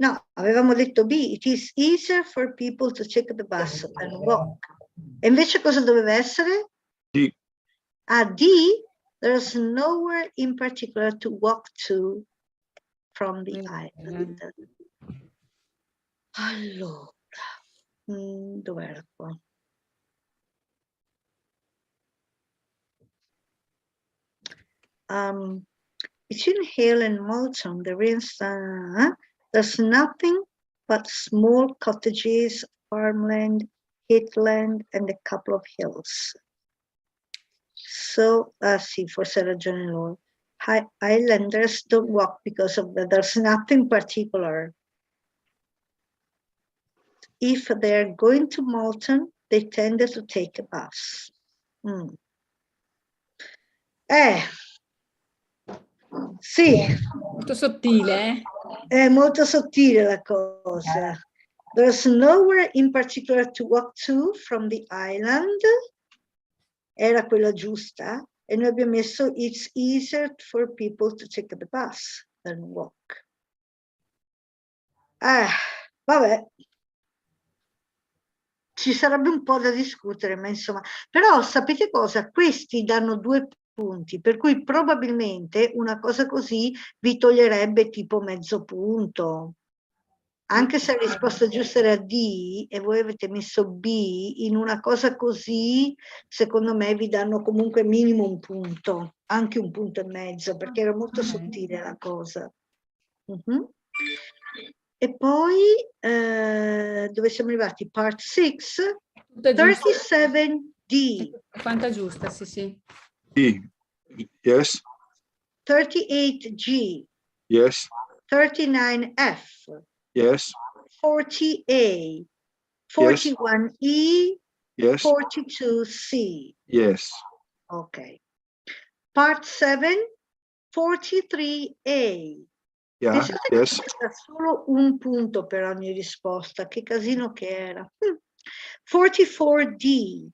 no, avevamo detto B, it is easier for people to take the bus than walk. E invece cosa doveva essere? D. D, there's nowhere in particular to walk to from the island. Allora, dov'era qua? Between Hale and Moulton, there's nothing but small cottages, farmland, heathland, and a couple of hills. So, sì, forse ha ragione loro. Islanders don't walk because of that. There's nothing particular. If they're going to Moulton, they tend to take a bus. Sì. Molto sottile, È molto sottile la cosa. There's nowhere in particular to walk to from the island. Era quella giusta. E noi abbiamo messo it's easier for people to take the bus than walk. Vabbè. Ci sarebbe un po' da discutere, ma insomma. Però sapete cosa? Questi danno 2 punti, per cui probabilmente una cosa così vi toglierebbe tipo mezzo punto. Anche se la risposta giusta era D e voi avete messo B, in una cosa così, secondo me vi danno comunque minimo un punto, anche 1,5 punti, perché era molto sottile la cosa. E poi, dove siamo arrivati? Part 6, 37D. Quanta giusta, sì, sì. D. Yes. 38G. Yes. 39F. Yes. 40A. 41E. Yes. 42C. Yes. Ok. Part 7, 43A. Yeah. Pensate Yes. che c'era solo 1 punto per ogni risposta, che casino che era. 44D.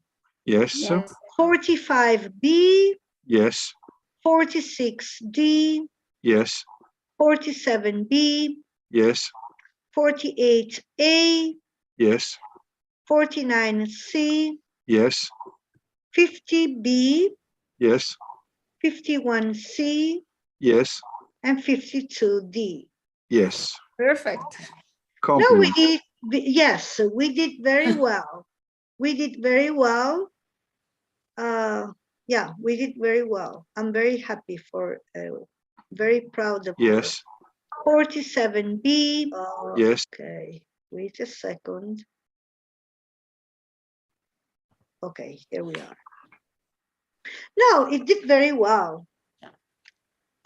Yes. 45B. Yes. 46D. Yes. 47B. Yes. 48A. Yes. 49C. Yes. 50B. Yes. 51C. Yes. And 52D. Yes. Perfect. No, we did, yes, we did very well. We did very well. Yeah, we did very well. I'm very happy for, very proud of you. Yes. 47B. Yes. Okay, wait a second. Okay, here we are. No, it did very well.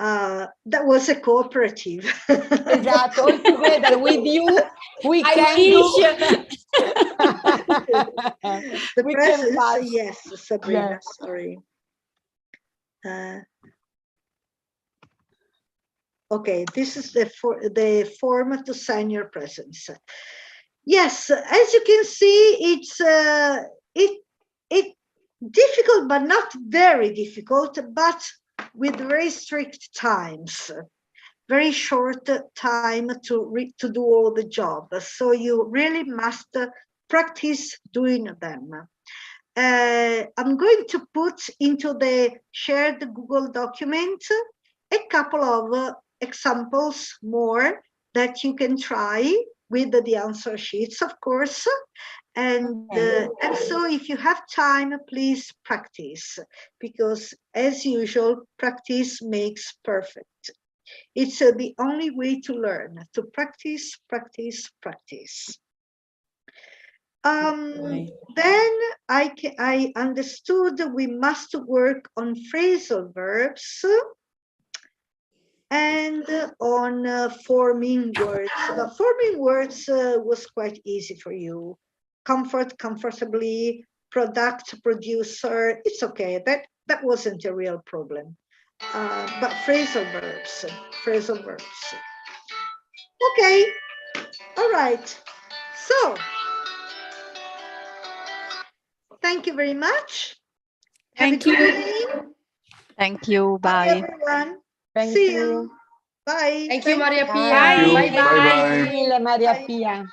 That was a cooperative. Esatto, all together with you, we I can wish. do. The We can presence, pass. yes, Sabrina, Yeah. sorry. Okay, this is the form to sign your presence. Yes, as you can see, it's difficult, but not very difficult, but with very strict times, very short time to do all the job. So you really must practice doing them. I'm going to put into the shared Google document a couple of examples more that you can try with the answer sheets, of course. And so if you have time, please practice, because as usual, practice makes perfect. It's the only way to learn, to practice, practice, practice. Then I understood we must work on phrasal verbs and on forming words. Forming words was quite easy for you. Comfort, comfortably, product, producer, it's okay. That wasn't a real problem. But phrasal verbs. Okay, all right. So, thank you very much. Thank Have a good you. day. Thank you. Bye, Bye. everyone. Thank See you. you. Bye. Thank you, Maria Pia. Bye. Thank you. Bye Bye bye. bye. Mille, Maria Pia.